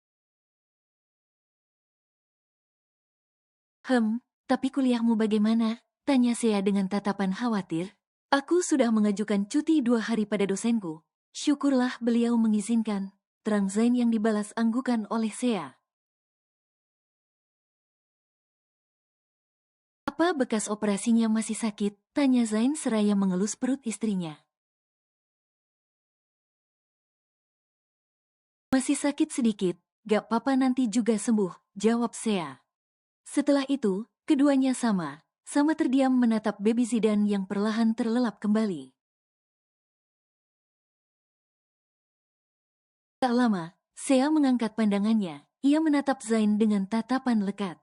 Tapi kuliahmu bagaimana? Tanya Sea dengan tatapan khawatir. Aku sudah mengajukan cuti 2 hari pada dosenku. Syukurlah beliau mengizinkan. Terang Zain yang dibalas anggukan oleh Sea. Apa bekas operasinya masih sakit? Tanya Zain seraya mengelus perut istrinya. Masih sakit sedikit, gak apa-apa nanti juga sembuh, jawab Sea. Setelah itu, keduanya sama terdiam menatap baby Zidan yang perlahan terlelap kembali. Tak lama, Sea mengangkat pandangannya, ia menatap Zain dengan tatapan lekat.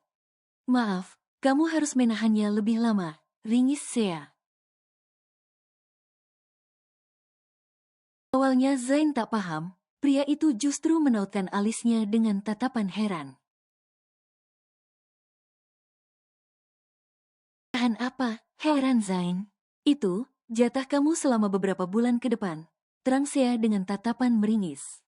Maaf, kamu harus menahannya lebih lama, ringis Sea. Awalnya Zain tak paham, pria itu justru menautkan alisnya dengan tatapan heran. Tahan apa? Heran Zain. Itu, jatah kamu selama beberapa bulan ke depan. Terang Sea dengan tatapan meringis.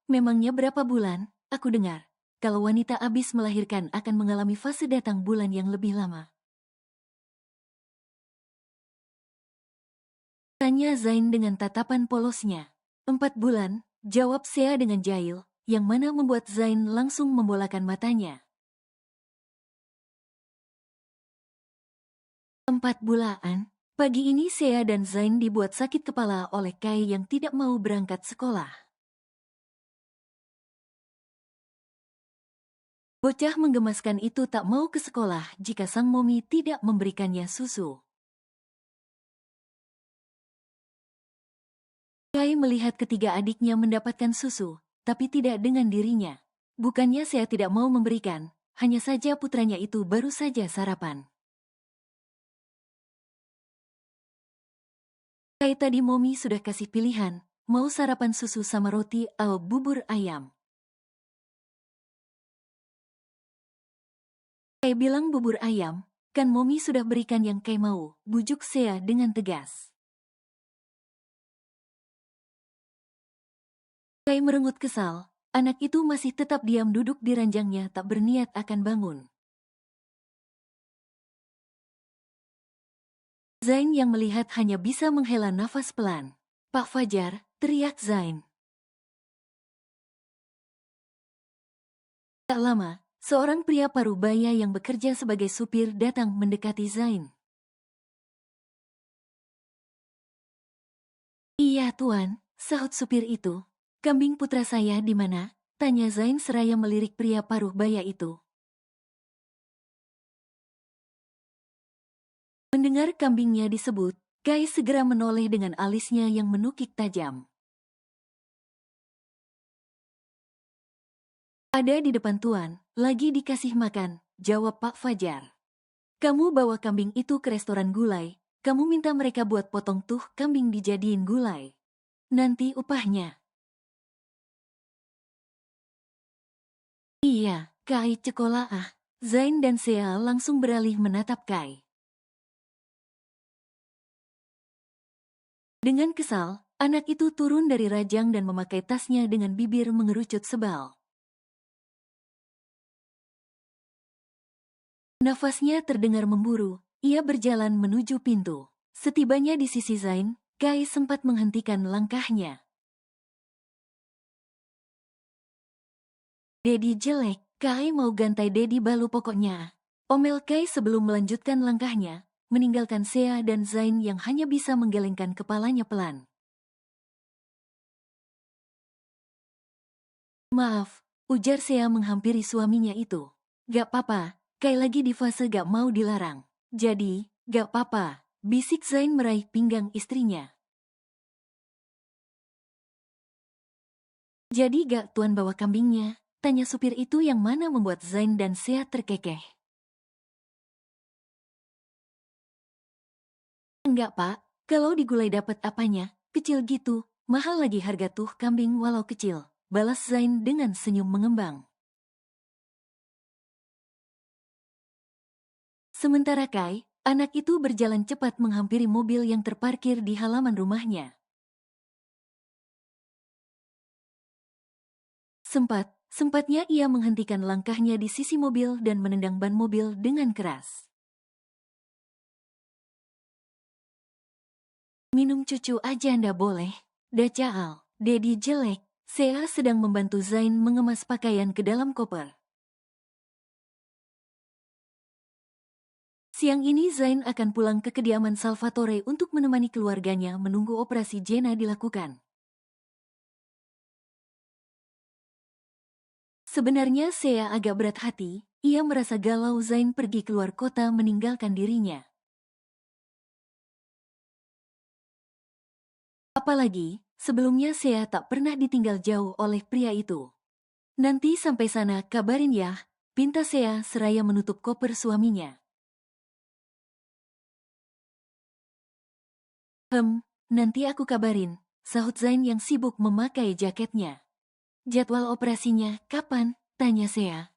Memangnya berapa bulan? Aku dengar, kalau wanita habis melahirkan akan mengalami fase datang bulan yang lebih lama. Tanya Zain dengan tatapan polosnya. 4 bulan, jawab Sea dengan jahil, yang mana membuat Zain langsung membolakan matanya. 4 bulan? Pagi ini Sea dan Zain dibuat sakit kepala oleh Kai yang tidak mau berangkat sekolah. Bocah menggemaskan itu tak mau ke sekolah jika sang momi tidak memberikannya susu. Kai melihat ketiga adiknya mendapatkan susu, tapi tidak dengan dirinya. Bukannya Sea tidak mau memberikan, hanya saja putranya itu baru saja sarapan. Kayak tadi Momi sudah kasih pilihan, mau sarapan susu sama roti atau bubur ayam. Kayak bilang bubur ayam, kan Momi sudah berikan yang Kai mau, bujuk Sea dengan tegas. Kai merengut kesal, anak itu masih tetap diam duduk di ranjangnya tak berniat akan bangun. Zain yang melihat hanya bisa menghela nafas pelan. Pak Fajar, teriak Zain. Tak lama, seorang pria parubaya yang bekerja sebagai supir datang mendekati Zain. Iya tuan, sahut supir itu. Kambing putra saya di mana? Tanya Zain seraya melirik pria parubaya itu. Mendengar kambingnya disebut, Kai segera menoleh dengan alisnya yang menukik tajam. Ada di depan tuan, lagi dikasih makan, jawab Pak Fajar. Kamu bawa kambing itu ke restoran gulai, kamu minta mereka buat potong tuh kambing dijadiin gulai. Nanti upahnya. Iya, Kai cekola ah. Zain dan Sea langsung beralih menatap Kai. Dengan kesal, anak itu turun dari rajang dan memakai tasnya dengan bibir mengerucut sebal. Nafasnya terdengar memburu, ia berjalan menuju pintu. Setibanya di sisi Zain, Kai sempat menghentikan langkahnya. Dedi jelek, Kai mau gantai Dedi balu pokoknya. Omel Kai sebelum melanjutkan langkahnya, meninggalkan Sea dan Zain yang hanya bisa menggelengkan kepalanya pelan. Maaf, ujar Sea menghampiri suaminya itu. Gak apa-apa, Kai lagi di fase gak mau dilarang. Jadi, gak apa-apa, bisik Zain meraih pinggang istrinya. Jadi gak tuan bawa kambingnya? Tanya supir itu yang mana membuat Zain dan Sea terkekeh. Enggak pak, kalau di gulai dapat apanya, kecil gitu, mahal lagi harga tuh kambing walau kecil. Balas Zain dengan senyum mengembang. Sementara Kai, anak itu berjalan cepat menghampiri mobil yang terparkir di halaman rumahnya. Sempatnya ia menghentikan langkahnya di sisi mobil dan menendang ban mobil dengan keras. Minum cucu aja ndak boleh. Dacaal, Dedi jelek. Sea sedang membantu Zain mengemas pakaian ke dalam koper. Siang ini Zain akan pulang ke kediaman Salvatore untuk menemani keluarganya menunggu operasi Jenna dilakukan. Sebenarnya Sea agak berat hati, ia merasa galau Zain pergi keluar kota meninggalkan dirinya. Apalagi, sebelumnya Sea tak pernah ditinggal jauh oleh pria itu. Nanti sampai sana kabarin ya, pinta Sea seraya menutup koper suaminya. Nanti aku kabarin, sahut Zain yang sibuk memakai jaketnya. Jadwal operasinya kapan? Tanya Sea.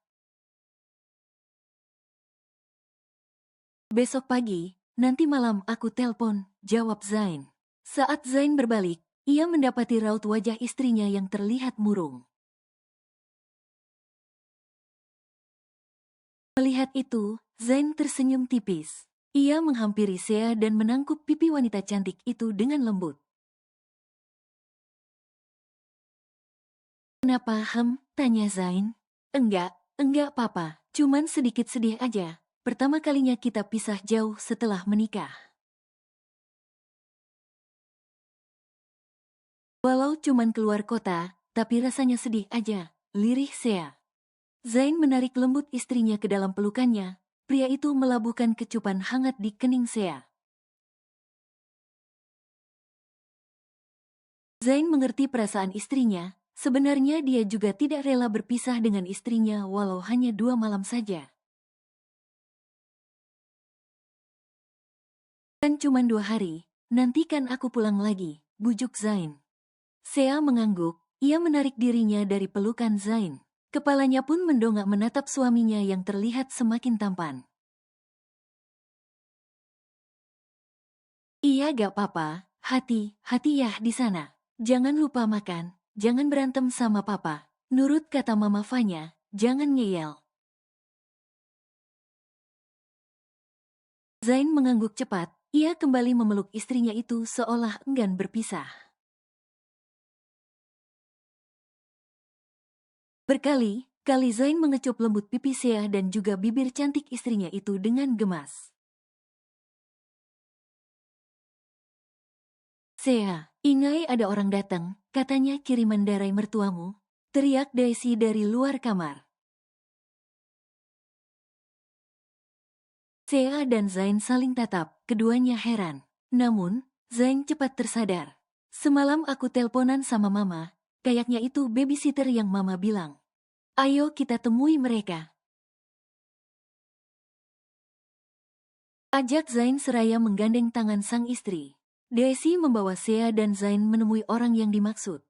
Besok pagi, nanti malam aku telpon, jawab Zain. Saat Zain berbalik, ia mendapati raut wajah istrinya yang terlihat murung. Melihat itu, Zain tersenyum tipis. Ia menghampiri Sea dan menangkup pipi wanita cantik itu dengan lembut. Kenapa tanya Zain. Enggak papa, cuman sedikit sedih aja. Pertama kalinya kita pisah jauh setelah menikah. Walau cuman keluar kota, tapi rasanya sedih aja, lirih Sea. Zain menarik lembut istrinya ke dalam pelukannya, pria itu melabuhkan kecupan hangat di kening Sea. Zain mengerti perasaan istrinya, sebenarnya dia juga tidak rela berpisah dengan istrinya walau hanya 2 malam saja. Kan cuma 2 hari, nantikan aku pulang lagi, bujuk Zain. Sea mengangguk, ia menarik dirinya dari pelukan Zain. Kepalanya pun mendongak menatap suaminya yang terlihat semakin tampan. Iya gak apa-apa, hati-hati ya di sana. Jangan lupa makan, jangan berantem sama papa. Nurut kata Mama Fanya, jangan ngeyel. Zain mengangguk cepat, ia kembali memeluk istrinya itu seolah enggan berpisah. Berkali-kali Zain mengecup lembut pipi Sea dan juga bibir cantik istrinya itu dengan gemas. Sea, ingai ada orang datang, katanya kiriman dari mertuamu, teriak Daisy dari luar kamar. Sea dan Zain saling tatap, keduanya heran. Namun, Zain cepat tersadar. Semalam aku teleponan sama Mama, kayaknya itu babysitter yang Mama bilang. Ayo kita temui mereka. Ajak Zain seraya menggandeng tangan sang istri. Daisy membawa Sea dan Zain menemui orang yang dimaksud.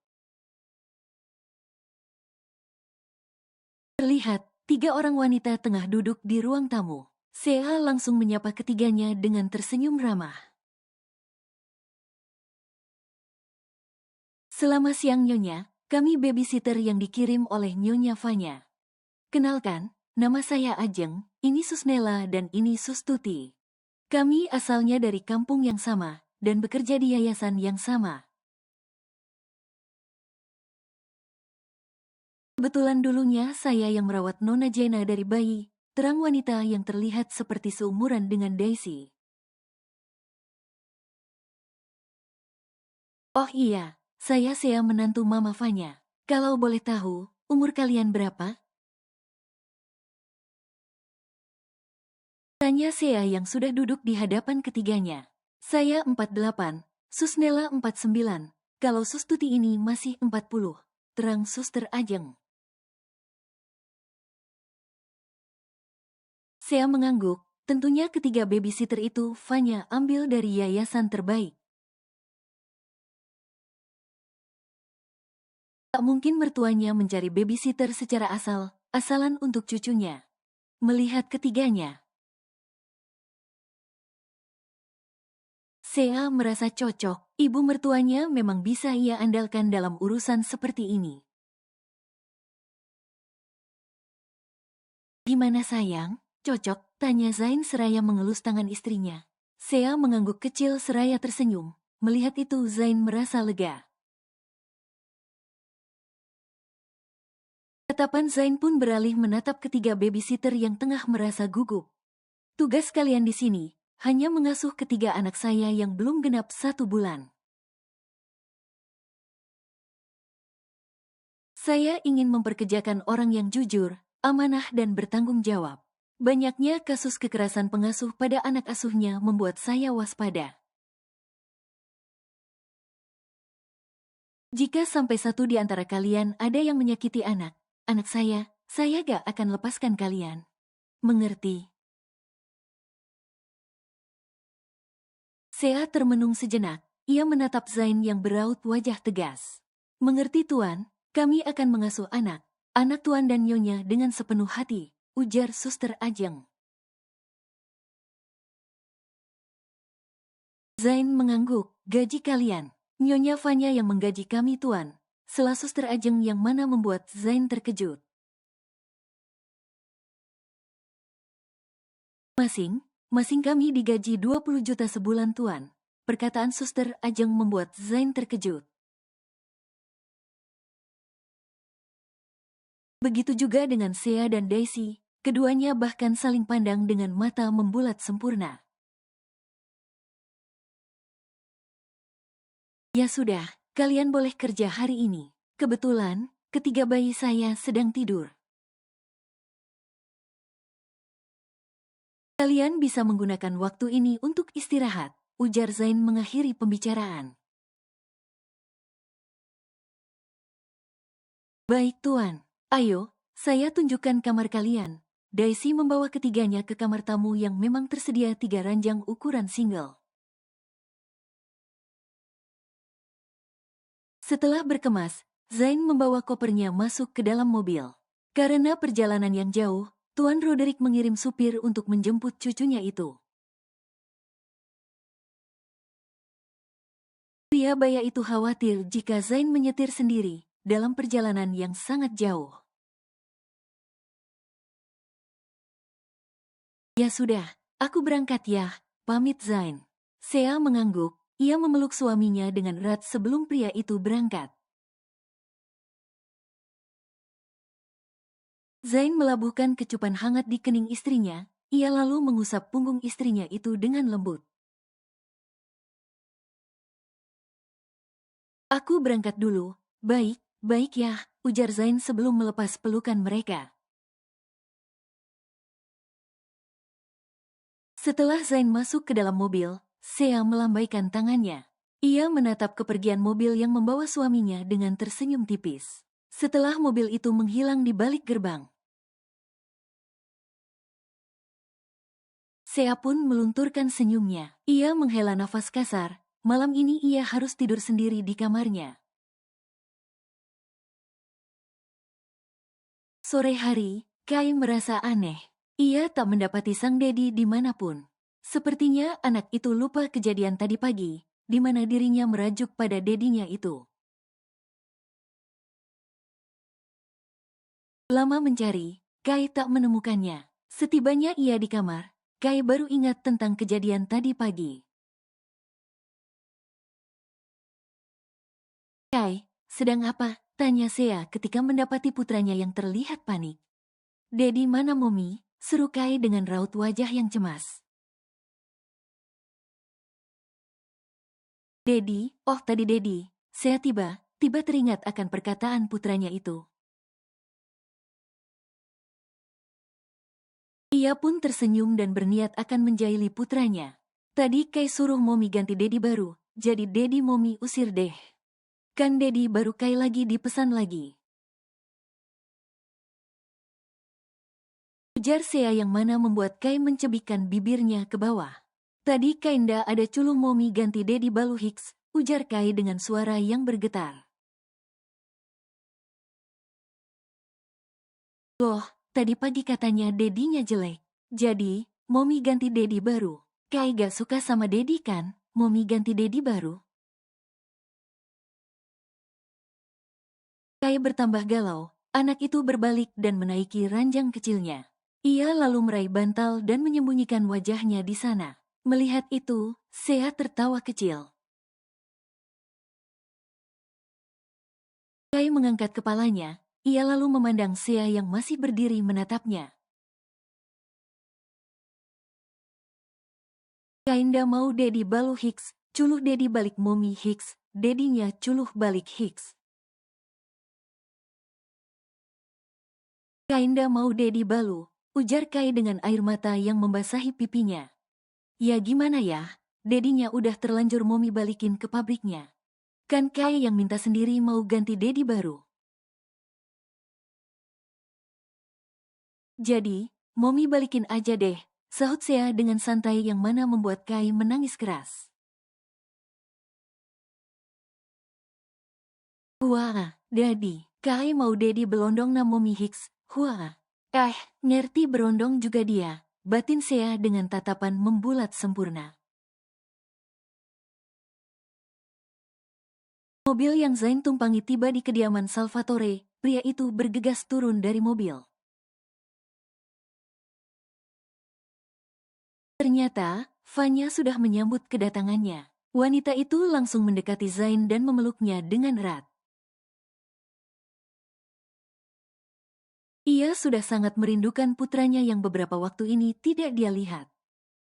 Terlihat, 3 orang wanita tengah duduk di ruang tamu. Sea langsung menyapa ketiganya dengan tersenyum ramah. Selamat siang Nyonya, kami babysitter yang dikirim oleh Nyonya Fanya. Kenalkan, nama saya Ajeng, ini Susnela dan ini Sustuti. Kami asalnya dari kampung yang sama, dan bekerja di yayasan yang sama. Kebetulan dulunya saya yang merawat Nona Jena dari bayi, terang wanita yang terlihat seperti seumuran dengan Daisy. Oh iya, saya menantu Mama Fanya. Kalau boleh tahu, umur kalian berapa? Tanya Sea yang sudah duduk di hadapan ketiganya. Saya 48, Susnela 49, kalau Sustuti ini masih 40, terang Suster Ajeng. Sea mengangguk, tentunya ketiga babysitter itu Fanya ambil dari yayasan terbaik. Tak mungkin mertuanya mencari babysitter secara asalan untuk cucunya. Melihat ketiganya, Sea merasa cocok, ibu mertuanya memang bisa ia andalkan dalam urusan seperti ini. Gimana sayang? Cocok? Tanya Zain seraya mengelus tangan istrinya. Sea mengangguk kecil seraya tersenyum. Melihat itu Zain merasa lega. Tatapan Zain pun beralih menatap ketiga babysitter yang tengah merasa gugup. Tugas kalian di sini hanya mengasuh ketiga anak saya yang belum genap 1 bulan. Saya ingin memperkerjakan orang yang jujur, amanah dan bertanggung jawab. Banyaknya kasus kekerasan pengasuh pada anak asuhnya membuat saya waspada. Jika sampai satu di antara kalian ada yang menyakiti anak saya gak akan lepaskan kalian. Mengerti? Sea termenung sejenak, ia menatap Zain yang beraut wajah tegas. Mengerti Tuan, kami akan mengasuh anak Tuan dan Nyonya dengan sepenuh hati, ujar Suster Ajeng. Zain mengangguk, gaji kalian. Nyonya Fanya yang menggaji kami Tuan. Sela Suster Ajeng yang mana membuat Zain terkejut. Masing kami digaji 20 juta sebulan Tuan. Perkataan Suster Ajeng membuat Zain terkejut. Begitu juga dengan Sea dan Daisy, keduanya bahkan saling pandang dengan mata membulat sempurna. Ya sudah, kalian boleh kerja hari ini. Kebetulan, ketiga bayi saya sedang tidur. Kalian bisa menggunakan waktu ini untuk istirahat, ujar Zain mengakhiri pembicaraan. Baik Tuan, ayo, saya tunjukkan kamar kalian. Daisy membawa ketiganya ke kamar tamu yang memang tersedia 3 ranjang ukuran single. Setelah berkemas, Zain membawa kopernya masuk ke dalam mobil. Karena perjalanan yang jauh, Tuan Roderick mengirim supir untuk menjemput cucunya itu. Pria baya itu khawatir jika Zain menyetir sendiri dalam perjalanan yang sangat jauh. Ya sudah, aku berangkat ya, pamit Zain. Sea mengangguk, ia memeluk suaminya dengan erat sebelum pria itu berangkat. Zain melabuhkan kecupan hangat di kening istrinya, ia lalu mengusap punggung istrinya itu dengan lembut. Aku berangkat dulu, baik ya, ujar Zain sebelum melepas pelukan mereka. Setelah Zain masuk ke dalam mobil, Sea melambaikan tangannya. Ia menatap kepergian mobil yang membawa suaminya dengan tersenyum tipis. Setelah mobil itu menghilang di balik gerbang, Sea pun melunturkan senyumnya. Ia menghela nafas kasar, malam ini ia harus tidur sendiri di kamarnya. Sore hari, Kai merasa aneh. Ia tak mendapati sang Dedi dimanapun. Sepertinya anak itu lupa kejadian tadi pagi, di mana dirinya merajuk pada dedinya itu. Lama mencari, Kai tak menemukannya. Setibanya ia di kamar, Kai baru ingat tentang kejadian tadi pagi. Kai, sedang apa? Tanya Sea ketika mendapati putranya yang terlihat panik. Dedi mana Momi? Seru Kai dengan raut wajah yang cemas. Dedi, oh tadi Dedi. Sea tiba teringat akan perkataan putranya itu. Ia pun tersenyum dan berniat akan menjahili putranya. Tadi Kai suruh Momi ganti Dedi baru, jadi Dedi Momi usir deh. Kan Dedi baru Kai lagi dipesan lagi. Ujar Sea yang mana membuat Kai mencebikkan bibirnya ke bawah. Tadi Kainda ada culuh Momi ganti Dedi Balu Hicks, ujar Kai dengan suara yang bergetar. Loh, tadi pagi katanya Dedinya jelek. Jadi, Momi ganti Dedi baru. Kai gak suka sama Dedi kan? Momi ganti Dedi baru. Kai bertambah galau, anak itu berbalik dan menaiki ranjang kecilnya. Ia lalu meraih bantal dan menyembunyikan wajahnya di sana. Melihat itu, Sea tertawa kecil. Kai mengangkat kepalanya, ia lalu memandang Sea yang masih berdiri menatapnya. Kainda mau Dedi Balu Hicks, culuh Dedi balik Momi Hicks, Dedinya culuh balik Hicks. Kainda mau Dedi Balu, ujar Kai dengan air mata yang membasahi pipinya. Ya gimana ya, Dedinya udah terlanjur Momi balikin ke pabriknya. Kan Kai yang minta sendiri mau ganti Dedi baru. Jadi, Momi balikin aja deh, sahut Sea dengan santai yang mana membuat Kai menangis keras. Wah, Daddy, Kai mau Dedi belondong na Momi Hicks, wah. Ngerti berondong juga dia, batin Sea dengan tatapan membulat sempurna. Mobil yang Zain tumpangi tiba di kediaman Salvatore, pria itu bergegas turun dari mobil. Ternyata, Vanya sudah menyambut kedatangannya. Wanita itu langsung mendekati Zain dan memeluknya dengan erat. Ia sudah sangat merindukan putranya yang beberapa waktu ini tidak dia lihat.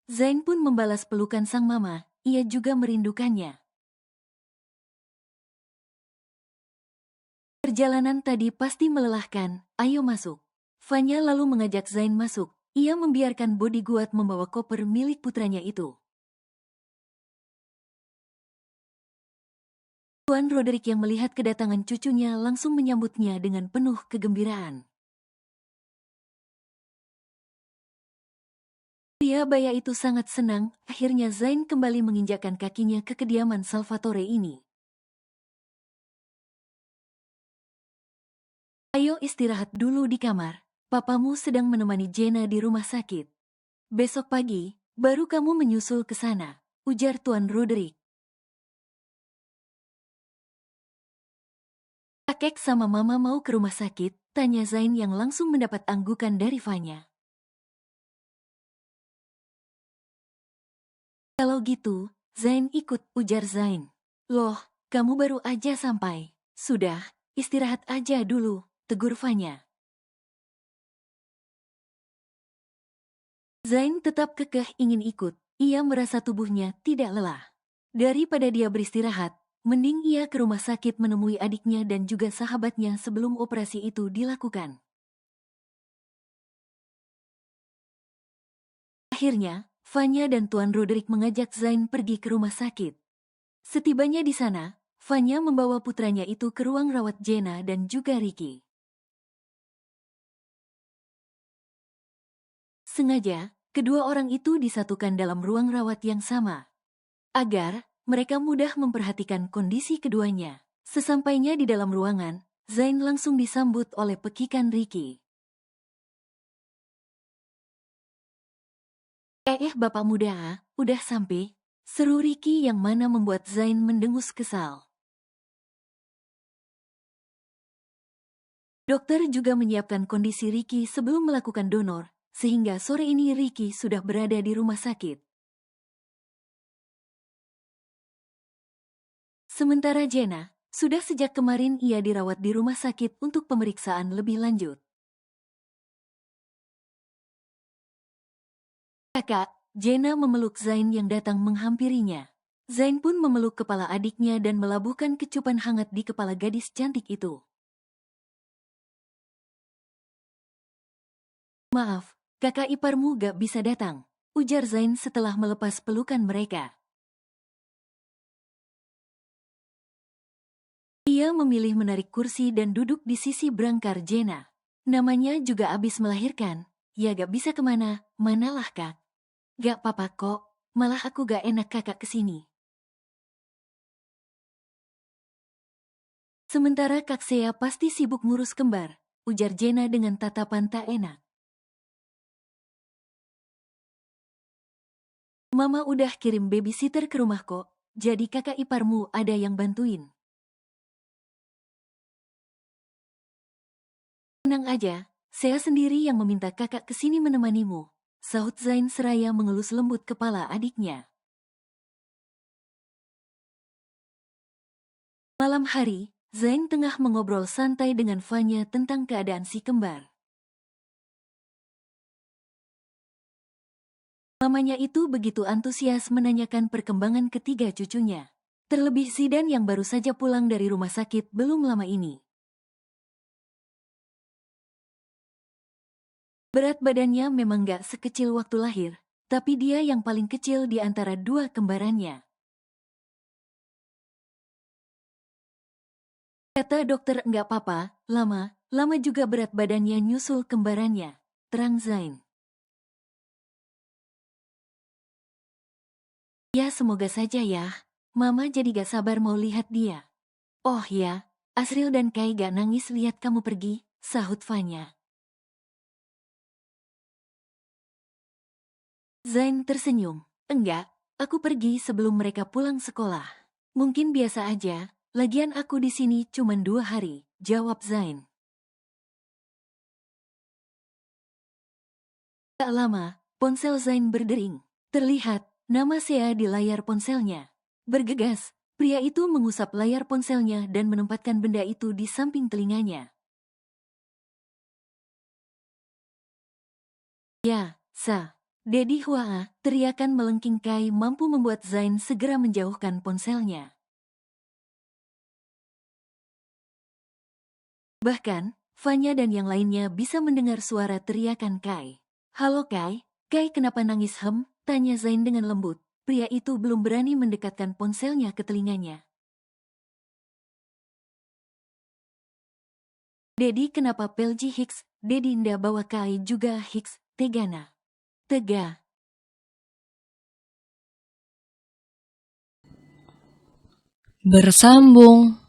Zain pun membalas pelukan sang mama, ia juga merindukannya. Perjalanan tadi pasti melelahkan, ayo masuk. Vanya lalu mengajak Zain masuk, ia membiarkan bodyguard membawa koper milik putranya itu. Tuan Roderick yang melihat kedatangan cucunya langsung menyambutnya dengan penuh kegembiraan. Pria baya itu sangat senang, akhirnya Zain kembali menginjakkan kakinya ke kediaman Salvatore ini. Ayo istirahat dulu di kamar. Papamu sedang menemani Jenna di rumah sakit. Besok pagi, baru kamu menyusul ke sana, ujar Tuan Roderick. Kakek sama mama mau ke rumah sakit, tanya Zain yang langsung mendapat anggukan dari Vanya. Kalau gitu, Zain ikut, ujar Zain. Loh, kamu baru aja sampai. Sudah, istirahat aja dulu, tegur Vanya. Zain tetap kekeh ingin ikut. Ia merasa tubuhnya tidak lelah. Daripada dia beristirahat, mending ia ke rumah sakit menemui adiknya dan juga sahabatnya sebelum operasi itu dilakukan. Akhirnya, Vanya dan Tuan Roderick mengajak Zain pergi ke rumah sakit. Setibanya di sana, Vanya membawa putranya itu ke ruang rawat Jenna dan juga Ricky. Sengaja, kedua orang itu disatukan dalam ruang rawat yang sama, agar mereka mudah memperhatikan kondisi keduanya. Sesampainya di dalam ruangan, Zain langsung disambut oleh pekikan Ricky. Bapak muda, udah sampai, seru Ricky yang mana membuat Zain mendengus kesal. Dokter juga menyiapkan kondisi Ricky sebelum melakukan donor, sehingga sore ini Ricky sudah berada di rumah sakit. Sementara Jenna, sudah sejak kemarin ia dirawat di rumah sakit untuk pemeriksaan lebih lanjut. Kakak, Jenna memeluk Zain yang datang menghampirinya. Zain pun memeluk kepala adiknya dan melabuhkan kecupan hangat di kepala gadis cantik itu. Maaf, kakak iparmu gak bisa datang, ujar Zain setelah melepas pelukan mereka. Ia memilih menarik kursi dan duduk di sisi berangkar Jenna. Namanya juga abis melahirkan, ya gak bisa kemana, manalah kak. Gak apa-apa kok, malah aku gak enak kakak kesini. Sementara Kak Sea pasti sibuk ngurus kembar, ujar Jenna dengan tatapan tak enak. Mama udah kirim babysitter ke rumah kok, jadi kakak iparmu ada yang bantuin. Tenang aja, saya sendiri yang meminta kakak kesini menemanimu, sahut Zain seraya mengelus lembut kepala adiknya. Malam hari, Zain tengah mengobrol santai dengan Vanya tentang keadaan si kembar. Mamanya itu begitu antusias menanyakan perkembangan ketiga cucunya. Terlebih Zidan yang baru saja pulang dari rumah sakit belum lama ini. Berat badannya memang gak sekecil waktu lahir, tapi dia yang paling kecil di antara dua kembarannya. Kata dokter enggak apa-apa, lama juga berat badannya nyusul kembarannya, terang Zain. Ya semoga saja ya, Mama jadi gak sabar mau lihat dia. Oh ya, Asril dan Kai gak nangis lihat kamu pergi, sahut Vanya. Zain tersenyum. Enggak, aku pergi sebelum mereka pulang sekolah. Mungkin biasa aja, lagian aku di sini cuma 2 hari, jawab Zain. Tak lama, ponsel Zain berdering. Terlihat nama Sea di layar ponselnya. Bergegas, pria itu mengusap layar ponselnya dan menempatkan benda itu di samping telinganya. Ya, Dedi Hua, teriakan melengking Kai mampu membuat Zain segera menjauhkan ponselnya. Bahkan, Vanya dan yang lainnya bisa mendengar suara teriakan Kai. Halo Kai, Kai kenapa nangis tanya Zain dengan lembut. Pria itu belum berani mendekatkan ponselnya ke telinganya. Dedi kenapa Pelji Hicks, Dedi nda bawa Kai juga Hicks, Tegana. Tega. Bersambung.